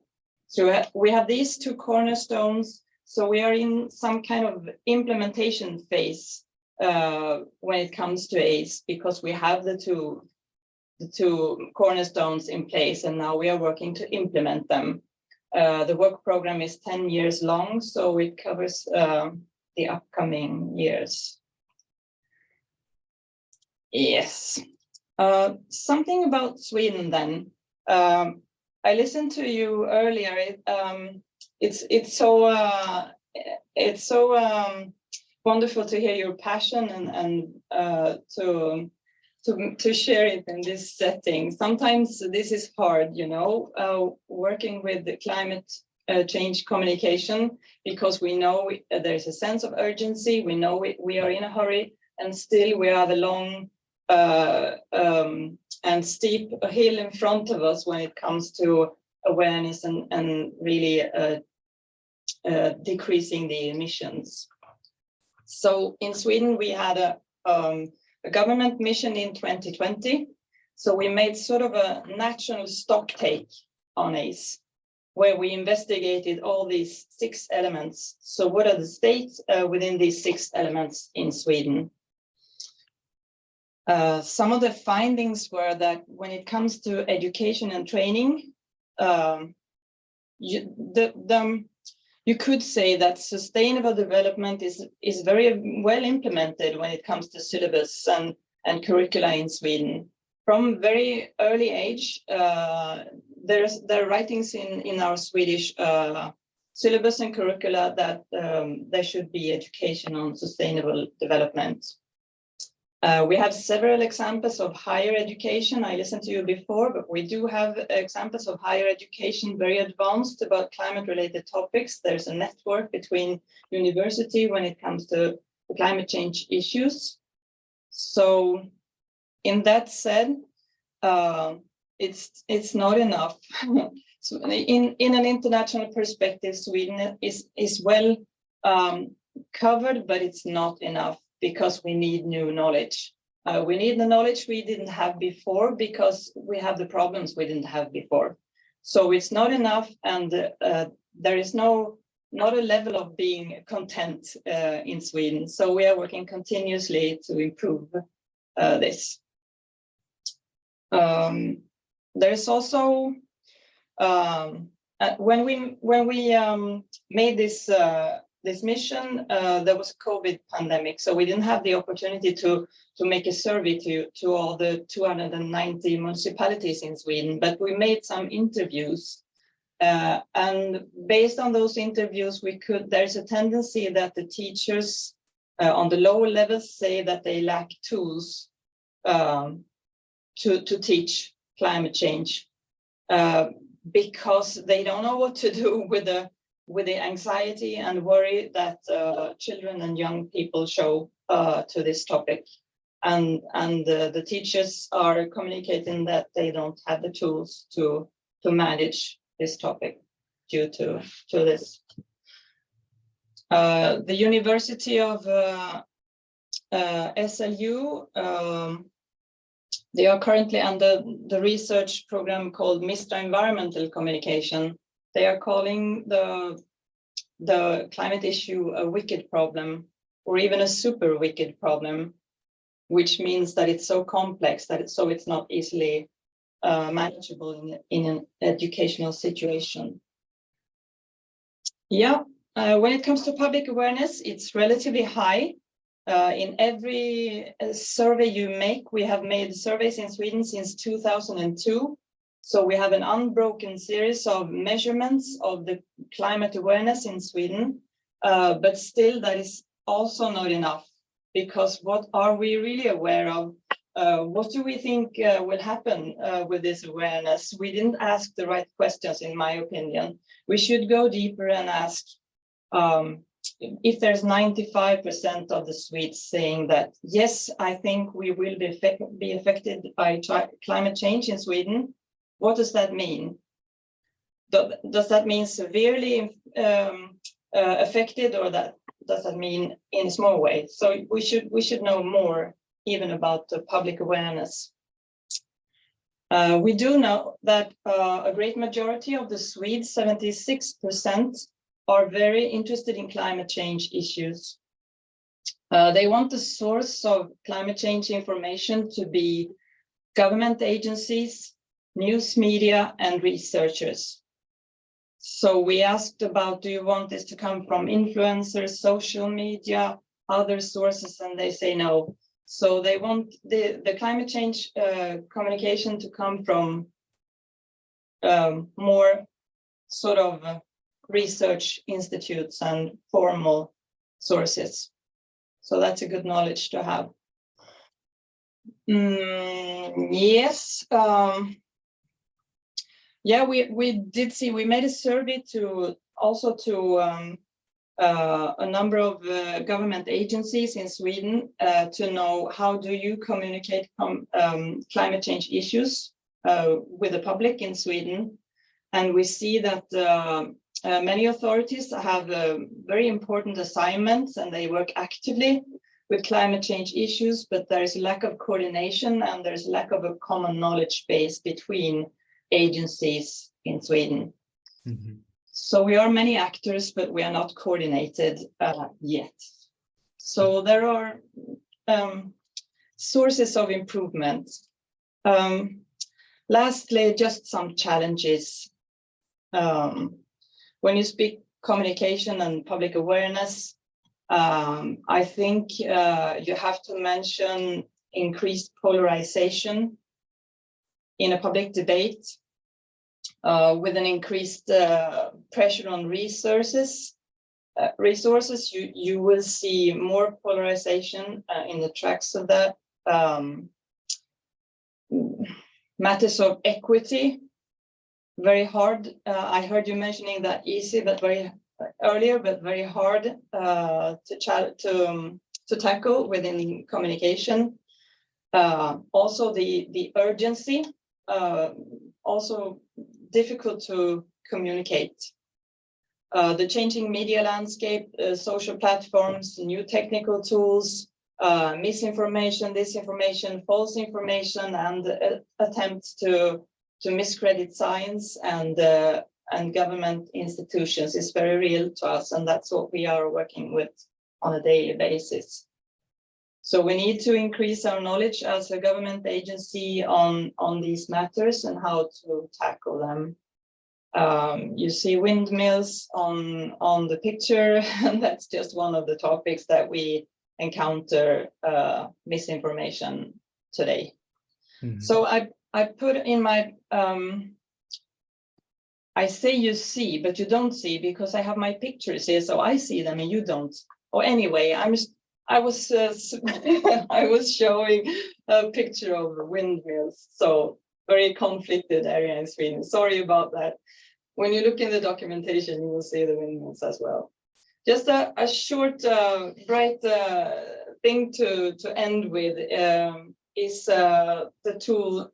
So we have these 2 cornerstones. So we are in some kind of implementation phase when it comes to ACE, because we have the two cornerstones in place, and now we are working to implement them. The work program is 10 years long, so it covers the upcoming years. Yes. Something about Sweden then. I listened to you earlier. It's so it's so wonderful to hear your passion and to share it in this setting. Sometimes this is hard, you know, working with the climate change communication, because we know there's a sense of urgency. We know we are in a hurry, and still we have a long and steep hill in front of us when it comes to awareness and really decreasing the emissions. So in Sweden, we had a government mission in 2020. So we made sort of a national stock take on ACE, where we investigated all these 6 elements. So what are the states within these 6 elements in Sweden? Some of the findings were that when it comes to education and training, you could say that sustainable development is very well implemented when it comes to syllabus and curricula in Sweden. From very early age, there are writings in our Swedish syllabus and curricula that there should be education on sustainable development. We have several examples of higher education. I listened to you before, but we do have examples of higher education very advanced about climate-related topics. There's a network between university when it comes to climate change issues. So in that said, it's not enough. So in an international perspective, Sweden is well covered, but it's not enough, because we need new knowledge. We need the knowledge we didn't have before, because we have the problems we didn't have before. So it's not enough, and there is not a level of being content in Sweden. So we are working continuously to improve this. There's also when we made this mission, there was a COVID pandemic, so we didn't have the opportunity to make a survey to all the 290 municipalities in Sweden, but we made some interviews. And based on those interviews, there's a tendency that the teachers on the lower levels say that they lack tools to teach climate change, because they don't know what to do with the anxiety and worry that children and young people show to this topic. And the teachers are communicating that they don't have the tools to manage this topic due to this. The University of SLU, they are currently under the research program called Mr. Environmental Communication. They are calling the climate issue a wicked problem, or even a super wicked problem, which means that it's so complex that it's not easily manageable in an educational situation. Yeah, when it comes to public awareness, it's relatively high. In every survey you make, we have made surveys in Sweden since 2002. So we have an unbroken series of measurements of the climate awareness in Sweden, but still that is also not enough, because what are we really aware of? What do we think will happen with this awareness? We didn't ask the right questions, in my opinion. We should go deeper and ask if there's 95% of the Swedes saying that, yes, I think we will be affected by climate change in Sweden. What does that mean? Does that mean severely affected, or does that mean in a small way? So we should know more even about the public awareness. We do know that a great majority of the Swedes, 76%, are very interested in climate change issues. They want the source of climate change information to be government agencies, news media, and researchers. So we asked about, do you want this to come from influencers, social media, other sources, and they say no. So they want the climate change communication to come from more sort of research institutes and formal sources. So that's a good knowledge to have. Yes. Yeah, we did see, we made a survey to a number of government agencies in Sweden to know how do you communicate climate change issues with the public in Sweden. And we see that many authorities have very important assignments and they work actively with climate change issues, but there is a lack of coordination and there's a lack of a common knowledge base between agencies in Sweden. Mm-hmm. So we are many actors, but we are not coordinated yet. So there are sources of improvement. Lastly, just some challenges. When you speak communication and public awareness, I think you have to mention increased polarization in a public debate with an increased pressure on resources. You will see more polarization in the tracks of that. Matters of equity, very hard. I heard you mentioning that easy, but very hard to tackle within communication. Also the urgency, also difficult to communicate. The changing media landscape, social platforms, new technical tools, misinformation, disinformation, false information, and attempts to miscredit science and government institutions is very real to us, and that's what we are working with on a daily basis. So we need to increase our knowledge as a government agency on these matters and how to tackle them. You see windmills on the picture, and that's just one of the topics that we encounter misinformation today. Mm-hmm. So I put in my I say you see, but you don't see because I have my pictures here, so I see them and you don't. Oh, anyway, I was showing a picture of windmills, so very conflicted area in Sweden. Sorry about that. When you look in the documentation, you will see the windmills as well. Just a short, bright thing to end with is the tool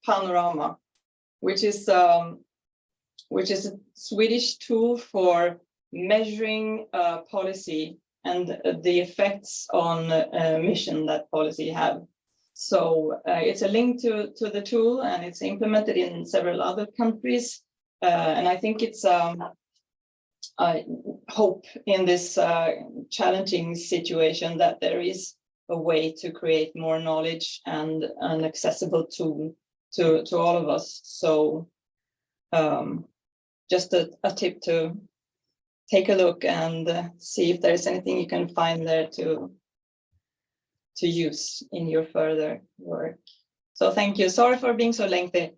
Panorama, which is a Swedish tool for measuring policy and the effects on mission that policy have. So it's a link to the tool, and it's implemented in several other countries. And I think it's I hope in this challenging situation that there is a way to create more knowledge and an accessible tool to all of us. So just a tip to take a look and see if there's anything you can find there to use in your further work. So thank you. Sorry for being so lengthy.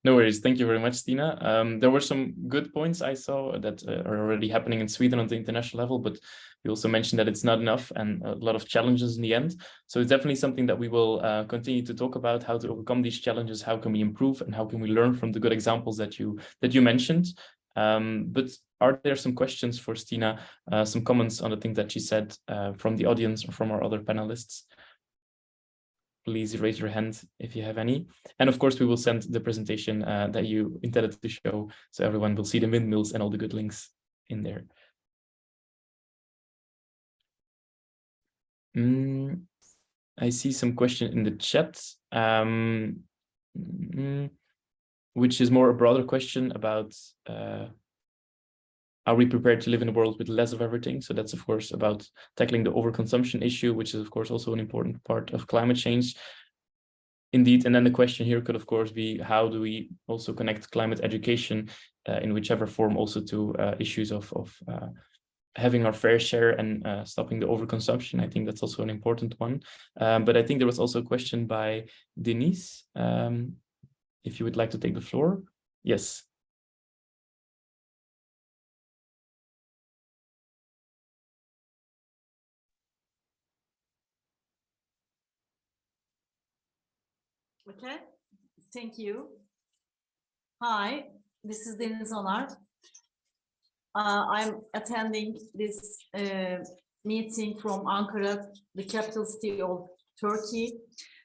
No worries. Thank you very much, Stina. There were some good points I saw that are already happening in Sweden on the international level, but you also mentioned that it's not enough and a lot of challenges in the end. So it's definitely something that we will continue to talk about, how to overcome these challenges, how can we improve, and how can we learn from the good examples that you mentioned. But are there some questions for Stina, some comments on the things that she said from the audience or from our other panelists? Please raise your hand if you have any. And of course, we will send the presentation that you intended to show, so everyone will see the windmills and all the good links in there. I see some question in the chat, which is more a broader question about are we prepared to live in a world with less of everything? So that's, of course, about tackling the overconsumption issue, which is, of course, also an important part of climate change. Indeed, and then the question here could, of course, be how do we also connect climate education in whichever form also to issues of having our fair share and stopping the overconsumption. I think that's also an important one. But I think there was also a question by Denise. If you would like to take the floor. Yes. Okay, thank you. Hi, this is Deniz Onar. I'm attending this meeting from Ankara, the capital city of Turkey.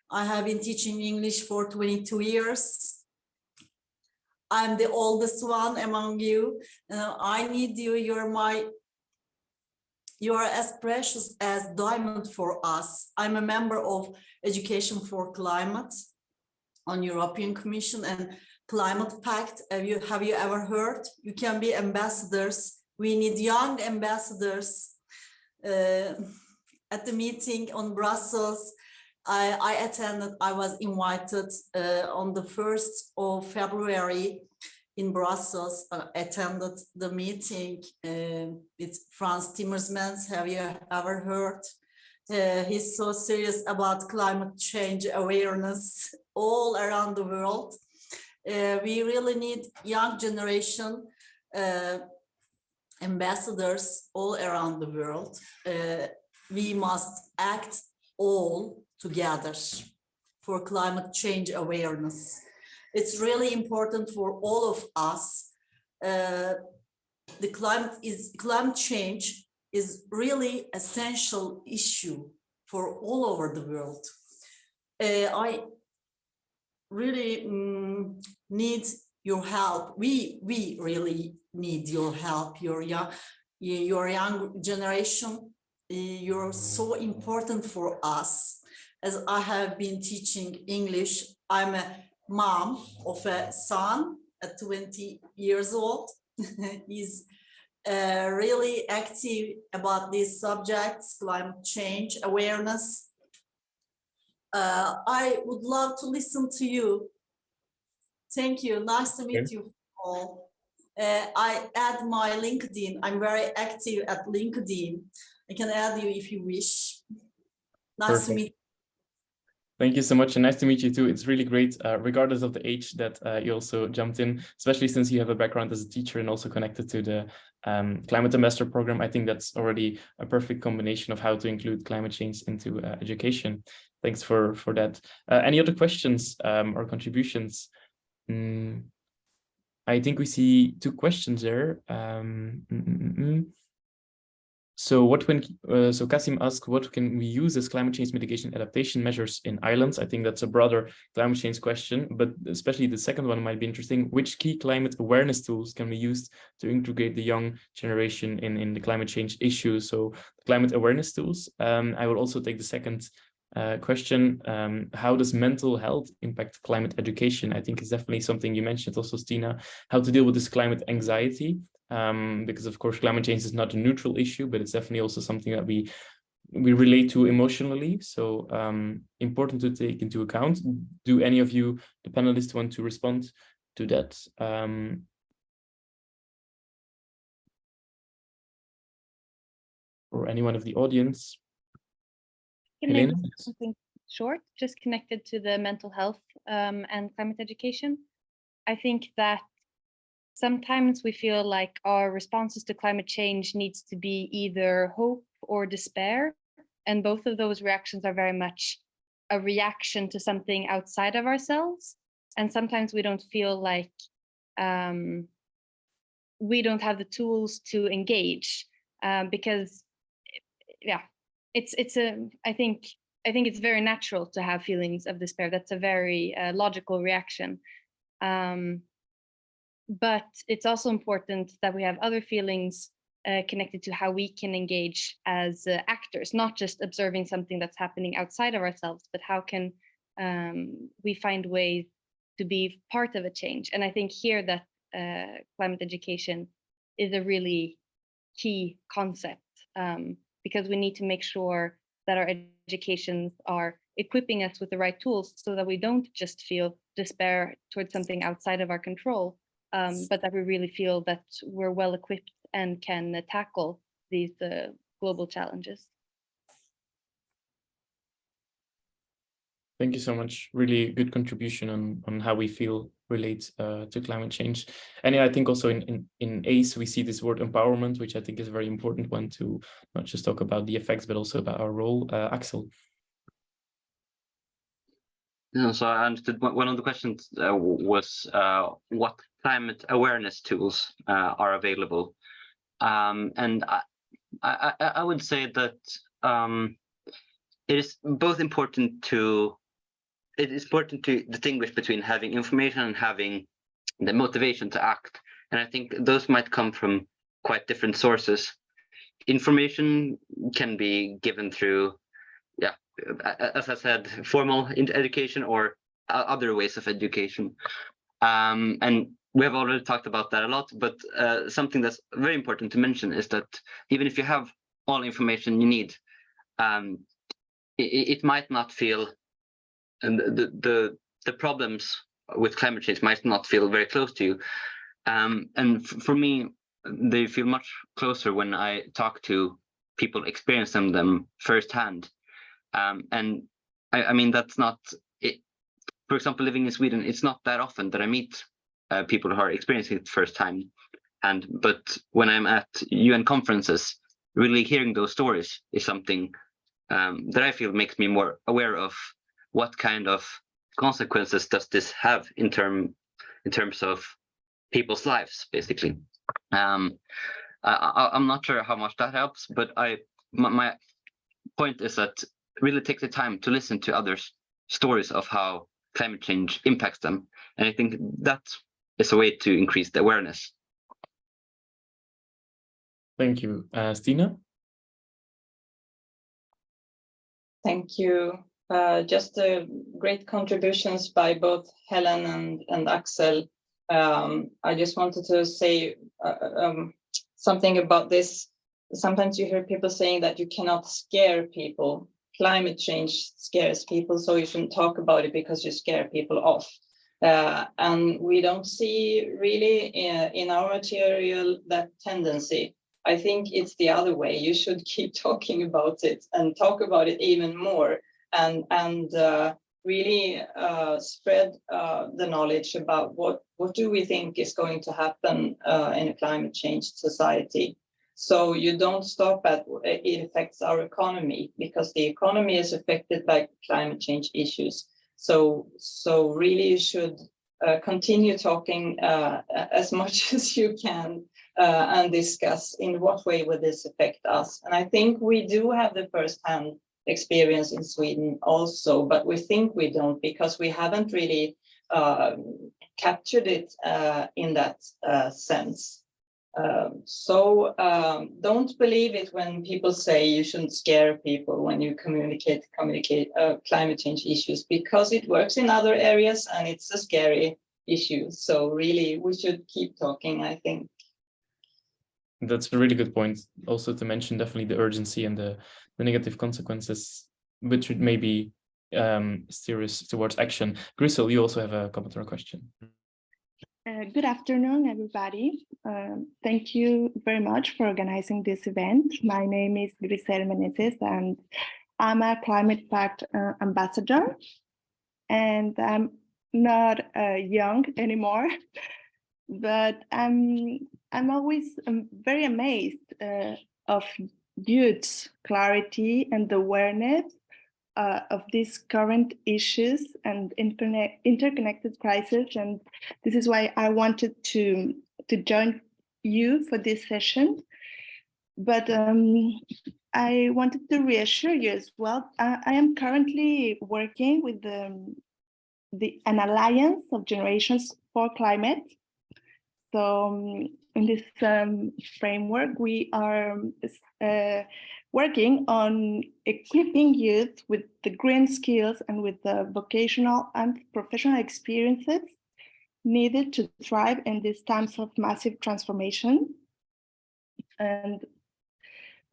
I have been teaching English for 22 years. I'm the oldest one among you. I need you. You are as precious as diamond for us. I'm a member of Education for Climate on European Commission and Climate Pact. Have you ever heard? You can be ambassadors. We need young ambassadors. At the meeting on Brussels, I attended, I was invited on the 1st of February in Brussels, attended the meeting with Frans Timmermans. Have you ever heard? He's so serious about climate change awareness all around the world. We really need young generation ambassadors all around the world. We must act all together for climate change awareness. It's really important for all of us. The climate change is really essential issue for all over the world. I really need your help. We really need your help. Your young generation. You're so important for us. As I have been teaching English, I'm a mom of a son at 20 years old. He's really active about these subjects, climate change awareness. I would love to listen to you. Thank you. Nice to meet you all. I add my LinkedIn. I'm very active at LinkedIn. I can add you if you wish. Nice to meet you. Thank you so much, and nice to meet you too. It's really great, regardless of the age, that you also jumped in, especially since you have a background as a teacher and also connected to the Climate Ambassador program. I think that's already a perfect combination of how to include climate change into education. Thanks for that. Any other questions or contributions? I think we see two questions there. So so Kasim asked, what can we use as climate change mitigation adaptation measures in islands? I think that's a broader climate change question, but especially the second one might be interesting. Which key climate awareness tools can we use to integrate the young generation in the climate change issue? So climate awareness tools. I will also take the second question. How does mental health impact climate education? I think it's definitely something you mentioned also, Stina, how to deal with this climate anxiety. Because of course climate change is not a neutral issue, but it's definitely also something that we relate to emotionally. So important to take into account. Do any of you, the panelists, want to respond to that? Or anyone of the audience? Helene? Something short, just connected to the mental health and climate education. I think that sometimes we feel like our responses to climate change needs to be either hope or despair. And both of those reactions are very much a reaction to something outside of ourselves. And sometimes we don't feel like we don't have the tools to engage because, yeah, I think it's very natural to have feelings of despair. That's a very logical reaction. But it's also important that we have other feelings connected to how we can engage as actors, not just observing something that's happening outside of ourselves, but how can we find ways to be part of a change. And I think here that climate education is a really key concept because we need to make sure that our educations are equipping us with the right tools so that we don't just feel despair towards something outside of our control, but that we really feel that we're well equipped and can tackle these global challenges. Thank you so much. Really good contribution on how we feel relate to climate change. And I think also in ACE, we see this word empowerment, which I think is a very important one to not just talk about the effects, but also about our role. Axel. So I understood one of the questions was what climate awareness tools are available, and I would say that it is important to distinguish between having information and having the motivation to act, and I think those might come from quite different sources. Information can be given through, as I said, formal education or other ways of education. And we have already talked about that a lot, but something that's very important to mention is that even if you have all information you need, it might not feel, and the problems with climate change might not feel very close to you. And for me, they feel much closer when I talk to people experiencing them firsthand. And I mean, that's not it. For example, living in Sweden, it's not that often that I meet people who are experiencing it first time. But when I'm at UN conferences, really hearing those stories is something that I feel makes me more aware of what kind of consequences does this have in terms of people's lives, basically. I'm not sure how much that helps, but my point is that really take the time to listen to others' stories of how climate change impacts them. And I think that is a way to increase the awareness. Thank you. Stina? Thank you. Just great contributions by both Helene and Axel. I just wanted to say something about this. Sometimes you hear people saying that you cannot scare people. Climate change scares people, so you shouldn't talk about it because you scare people off. And we don't see really in our material that tendency. I think it's the other way. You should keep talking about it and talk about it even more, and really spread the knowledge about what do we think is going to happen in a climate change society. So you don't stop at it affects our economy, because the economy is affected by climate change issues. So really you should continue talking as much as you can and discuss in what way will this affect us. And I think we do have the first-hand experience in Sweden also, but we think we don't because we haven't really captured it in that sense. So don't believe it when people say you shouldn't scare people when you communicate climate change issues, because it works in other areas and it's a scary issue. So really we should keep talking, I think. That's a really good point. Also to mention definitely the urgency and the negative consequences, which would maybe steer us towards action. Grisel, you also have a comment or a question. Good afternoon, everybody. Thank you very much for organizing this event. My name is Grisel Menezes, and I'm a Climate Pact ambassador. And I'm not young anymore, but I'm always very amazed of youth's clarity and awareness of these current issues and interconnected crises. And this is why I wanted to join you for this session. But I wanted to reassure you as well. I am currently working with an alliance of generations for climate. So in this framework, we are working on equipping youth with the green skills and with the vocational and professional experiences needed to thrive in these times of massive transformation. And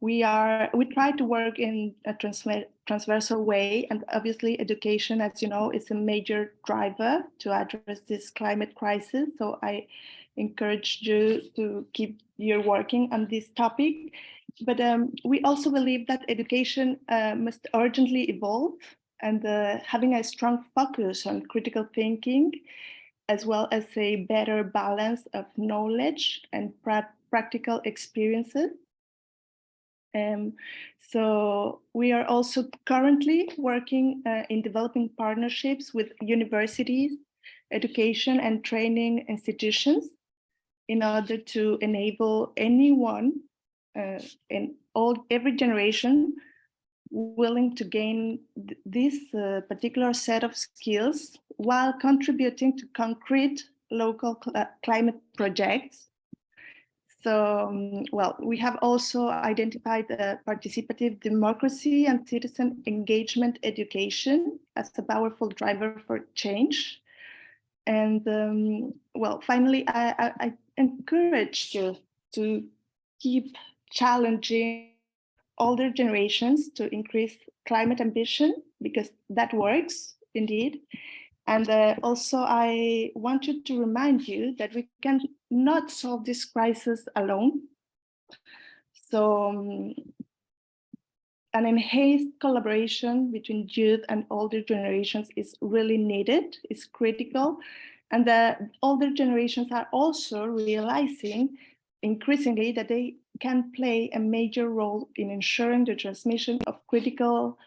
we try to work in a transversal way, and obviously education, as you know, is a major driver to address this climate crisis. So I encourage you to keep your working on this topic. But we also believe that education must urgently evolve, and having a strong focus on critical thinking, as well as a better balance of knowledge and practical experiences. So we are also currently working in developing partnerships with universities, education and training institutions in order to enable anyone in every generation willing to gain this particular set of skills while contributing to concrete local climate projects. So, well, we have also identified participative democracy and citizen engagement education as a powerful driver for change. And well, finally, I encourage you to keep challenging older generations to increase climate ambition, because that works indeed. And also, I wanted to remind you that we can not solve this crisis alone. So an enhanced collaboration between youth and older generations is really needed, is critical. And the older generations are also realizing increasingly that they can play a major role in ensuring the transmission of critical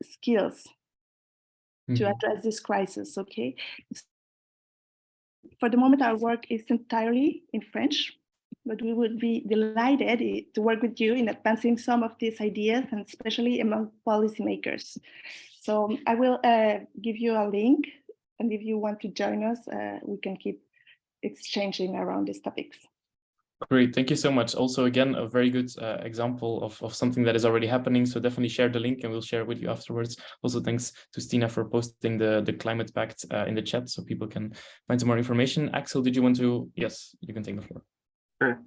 skills to address this crisis, okay? For the moment, our work is entirely in French, but we would be delighted to work with you in advancing some of these ideas, and especially among policymakers. So I will give you a link, and if you want to join us, we can keep exchanging around these topics. Great, thank you so much. Also, again, a very good example of something that is already happening. So definitely share the link and we'll share it with you afterwards. Also, thanks to Stina for posting the Climate Pact in the chat so people can find some more information. Axel, did you want to? Yes, you can take the floor. Sure.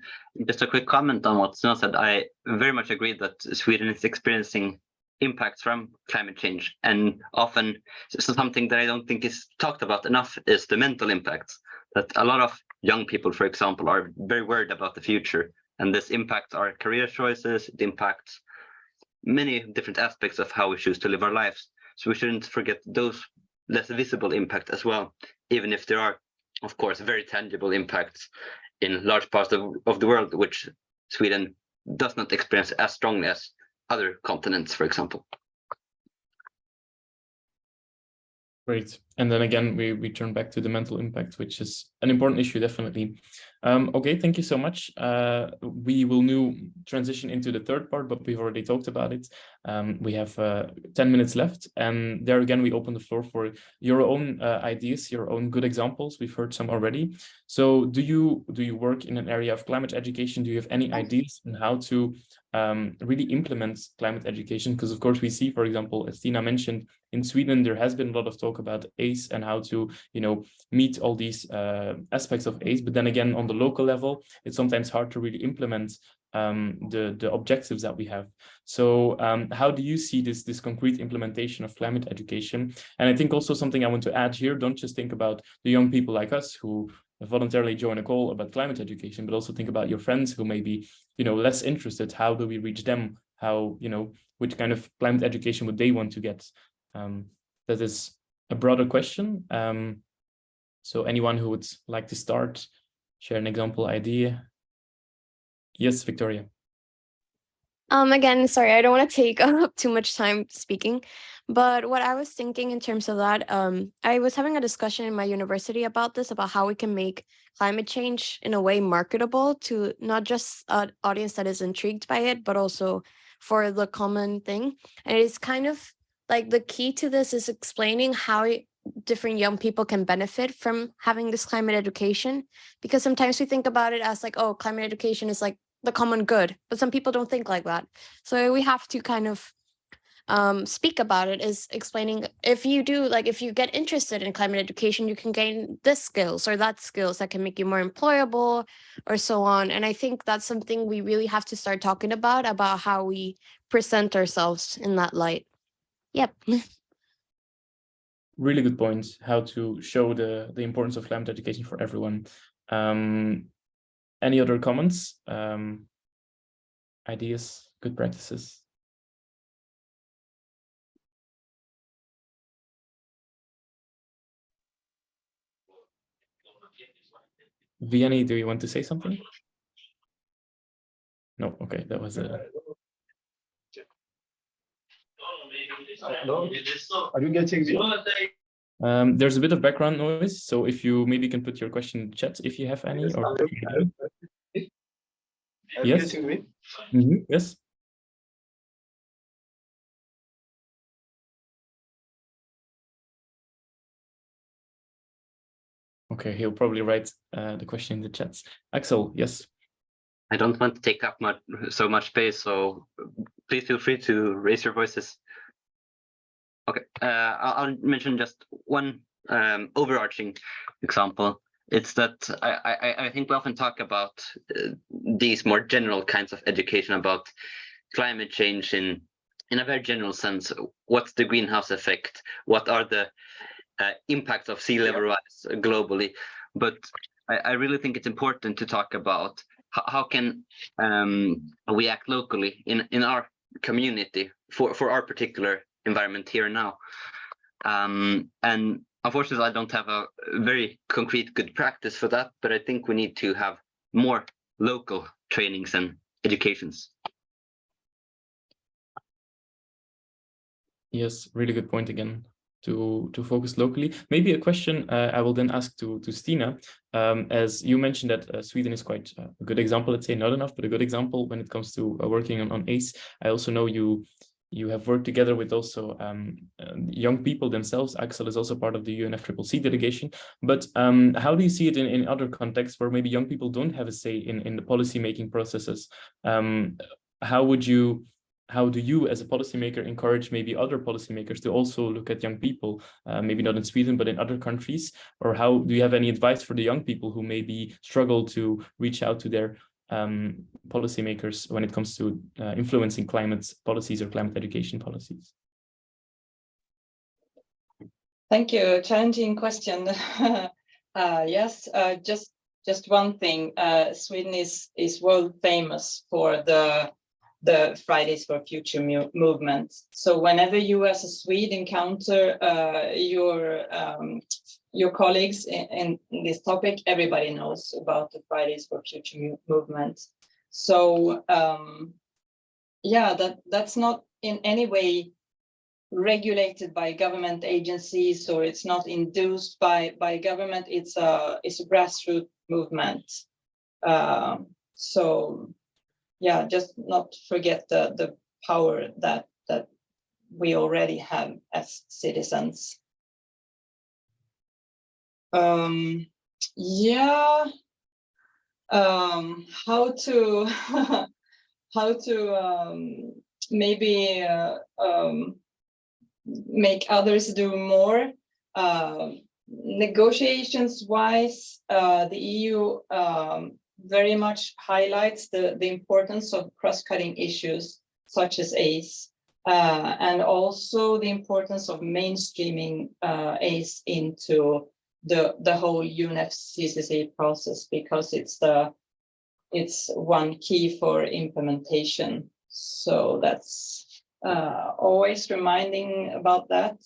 Just a quick comment on what Stina said. I very much agree that Sweden is experiencing impacts from climate change, and often something that I don't think is talked about enough is the mental impacts. That a lot of young people, for example, are very worried about the future, and this impacts our career choices. It impacts many different aspects of how we choose to live our lives. So we shouldn't forget those less visible impacts as well, even if there are, of course, very tangible impacts in large parts of the world, which Sweden does not experience as strongly as other continents, for example. Great. And then again, we turn back to the mental impact, which is an important issue, definitely. Okay, thank you so much. We will now transition into the third part, but we've already talked about it. We have 10 minutes left, and there again, we open the floor for your own ideas, your own good examples. We've heard some already. So do you work in an area of climate education? Do you have any ideas on how to really implement climate education? Because of course we see, for example, as Stina mentioned, in Sweden, there has been a lot of talk about ACE and how to, meet all these aspects of ACE. But then again, on the local level, it's sometimes hard to really implement the objectives that we have. So how do you see this concrete implementation of climate education? And I think also something I want to add here, don't just think about the young people like us who voluntarily join a call about climate education, but also think about your friends who may be, less interested. How do we reach them? How, which kind of climate education would they want to get? That is a broader question. So anyone who would like to start, share an example idea. Yes, Victoria. Again, sorry, I don't want to take up too much time speaking, but what I was thinking in terms of that, I was having a discussion in my university about this, about how we can make climate change in a way marketable to not just an audience that is intrigued by it, but also for the common thing. And it's kind of like the key to this is explaining how different young people can benefit from having this climate education, because sometimes we think about it as like, oh, climate education is like the common good, but some people don't think like that. So we have to kind of speak about it, is explaining if you get interested in climate education, you can gain this skills or that skills that can make you more employable or so on. And I think that's something we really have to start talking about how we present ourselves in that light. Yep. Really good point, how to show the importance of climate education for everyone. Any other comments, ideas, good practices? Vianney, do you want to say something? No, okay, that was a... Are you getting me? There's a bit of background noise, so if you maybe can put your question in the chat if you have any. Or... Yes. Getting me? Yes. Okay, he'll probably write the question in the chats. Axel, yes. I don't want to take up so much space, so please feel free to raise your voices. Okay, I'll mention just one overarching example. It's that I think we often talk about these more general kinds of education about climate change in a very general sense. What's the greenhouse effect? What are the impacts of sea level rise globally? But I really think it's important to talk about how can we act locally in our community for our particular environment here now. And unfortunately, I don't have a very concrete good practice for that, but I think we need to have more local trainings and educations. Yes, really good point again, to focus locally. Maybe a question I will then ask to Stina, as you mentioned that Sweden is quite a good example, let's say not enough, but a good example when it comes to working on ACE. I also know you have worked together with also young people themselves. Axel is also part of the UNFCCC delegation. But how do you see it in other contexts where maybe young people don't have a say in the policy making processes? How do you as a policymaker encourage maybe other policymakers to also look at young people, maybe not in Sweden, but in other countries? Or how do you have any advice for the young people who maybe struggle to reach out to their policymakers when it comes to influencing climate policies or climate education policies? Thank you. Challenging question. Yes, just one thing. Sweden is world famous for the Fridays for Future movement. So whenever you as a Swede encounter your colleagues in this topic, everybody knows about the Fridays for Future movement. So yeah, that's not in any way regulated by government agencies, or it's not induced by government. It's a grassroots movement. So yeah, just not forget the power that we already have as citizens. Yeah, how to maybe make others do more. Negotiations wise, the EU very much highlights the importance of cross-cutting issues such as ACE, and also the importance of mainstreaming ACE into the whole UNFCCC process, because it's one key for implementation. So that's always reminding about that.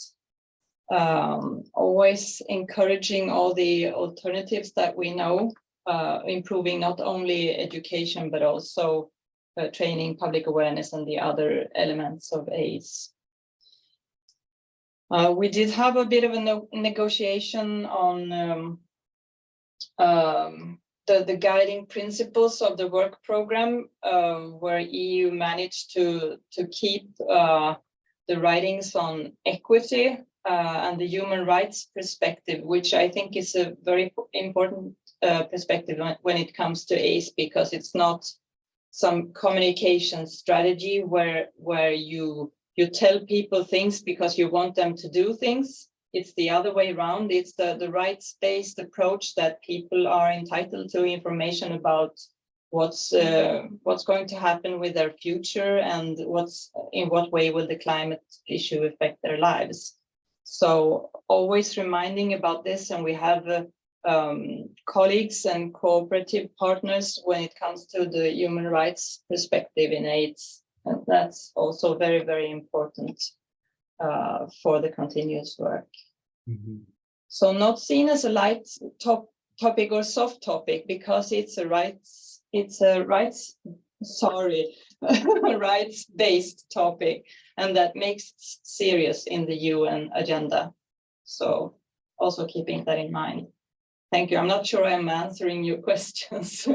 Always encouraging all the alternatives that we know, improving not only education, but also training, public awareness, and the other elements of ACE. We did have a bit of a negotiation on the guiding principles of the work program, where EU managed to keep the writings on equity and the human rights perspective, which I think is a very important perspective when it comes to ACE, because it's not some communication strategy where you tell people things because you want them to do things. It's the other way around. It's the rights-based approach that people are entitled to information about what's going to happen with their future and in what way will the climate issue affect their lives. So always reminding about this, and we have colleagues and cooperative partners when it comes to the human rights perspective in AIDS, and that's also very, very important for the continuous work. Mm-hmm. So not seen as a light topic or soft topic, because it's a rights sorry, rights-based topic, and that makes it serious in the UN agenda. So also keeping that in mind. Thank you. I'm not sure I'm answering your questions.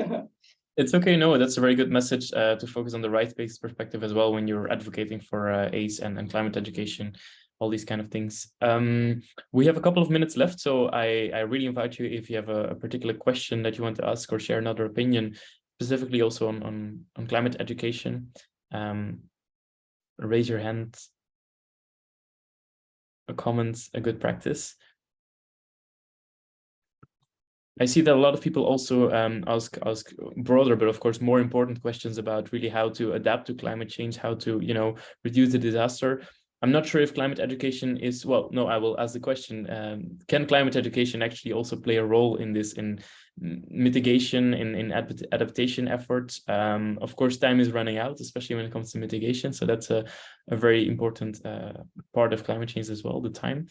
It's okay. No, that's a very good message to focus on the rights-based perspective as well when you're advocating for ACE and climate education, all these kind of things. We have a couple of minutes left, so I really invite you, if you have a particular question that you want to ask or share another opinion, specifically also on climate education, raise your hand. A comment, a good practice. I see that a lot of people also ask broader, but of course more important questions about really how to adapt to climate change, how to, you know, reduce the disaster. I'm not sure if climate education is, well, no, I will ask the question, can climate education actually also play a role in this, in mitigation, in adaptation efforts? Of course, time is running out, especially when it comes to mitigation. So that's a very important part of climate change as well, the time.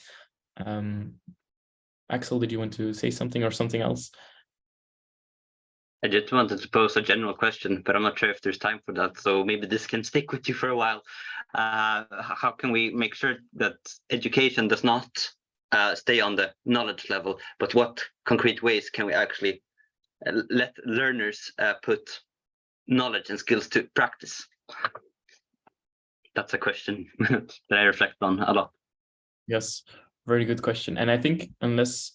Axel, did you want to say something or something else? I just wanted to pose a general question, but I'm not sure if there's time for that. So maybe this can stick with you for a while. How can we make sure that education does not stay on the knowledge level, but what concrete ways can we actually let learners put knowledge and skills to practice? That's a question that I reflect on a lot. Yes, very good question. And I think unless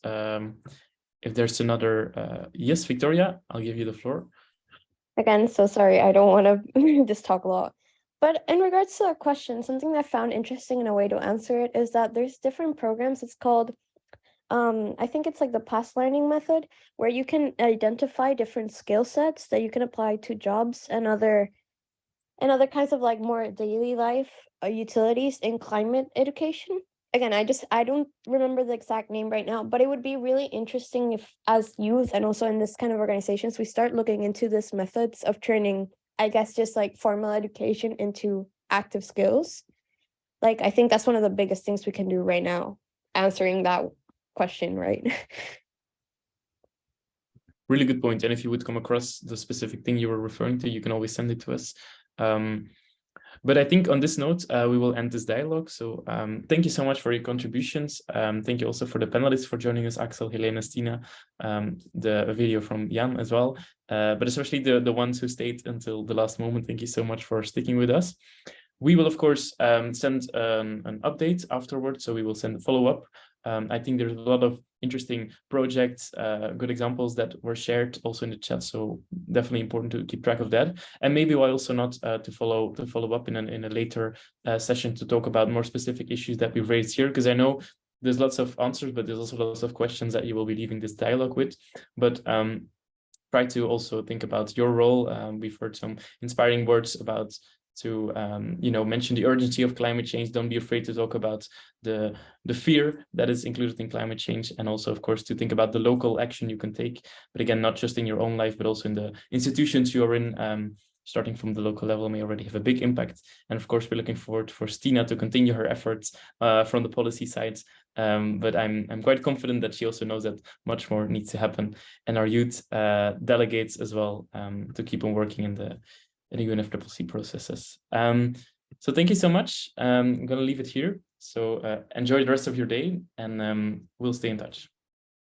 if there's another, yes, Victoria, I'll give you the floor. Again, so sorry, I don't want to just talk a lot. But in regards to that question, something that I found interesting in a way to answer it is that there's different programs. It's called, I think it's like the past learning method, where you can identify different skill sets that you can apply to jobs and other kinds of like more daily life utilities in climate education. Again, I don't remember the exact name right now, but it would be really interesting if as youth and also in this kind of organizations, we start looking into this methods of turning, I guess, just like formal education into active skills. Like, I think that's one of the biggest things we can do right now, answering that question, right? Really good point. And if you would come across the specific thing you were referring to, you can always send it to us. But I think on this note, we will end this dialogue. So thank you so much for your contributions. Thank you also for the panelists for joining us, Axel, Helene, Stina, the video from Jan as well, but especially the ones who stayed until the last moment. Thank you so much for sticking with us. We will, of course, send an update afterwards. So we will send a follow-up. I think there's a lot of interesting projects, good examples that were shared also in the chat. So definitely important to keep track of that. And maybe why also not to follow up in a later session to talk about more specific issues that we've raised here, because I know there's lots of answers, but there's also lots of questions that you will be leaving this dialogue with. But try to also think about your role. We've heard some inspiring words about to mention the urgency of climate change. Don't be afraid to talk about the fear that is included in climate change, and also, of course, to think about the local action you can take. But again, not just in your own life, but also in the institutions you are in. Starting from the local level may already have a big impact. And of course, we're looking forward for Stina to continue her efforts from the policy side. But I'm quite confident that she also knows that much more needs to happen, and our youth delegates as well to keep on working in the UNFCCC processes. So thank you so much. I'm going to leave it here. So enjoy the rest of your day, and we'll stay in touch.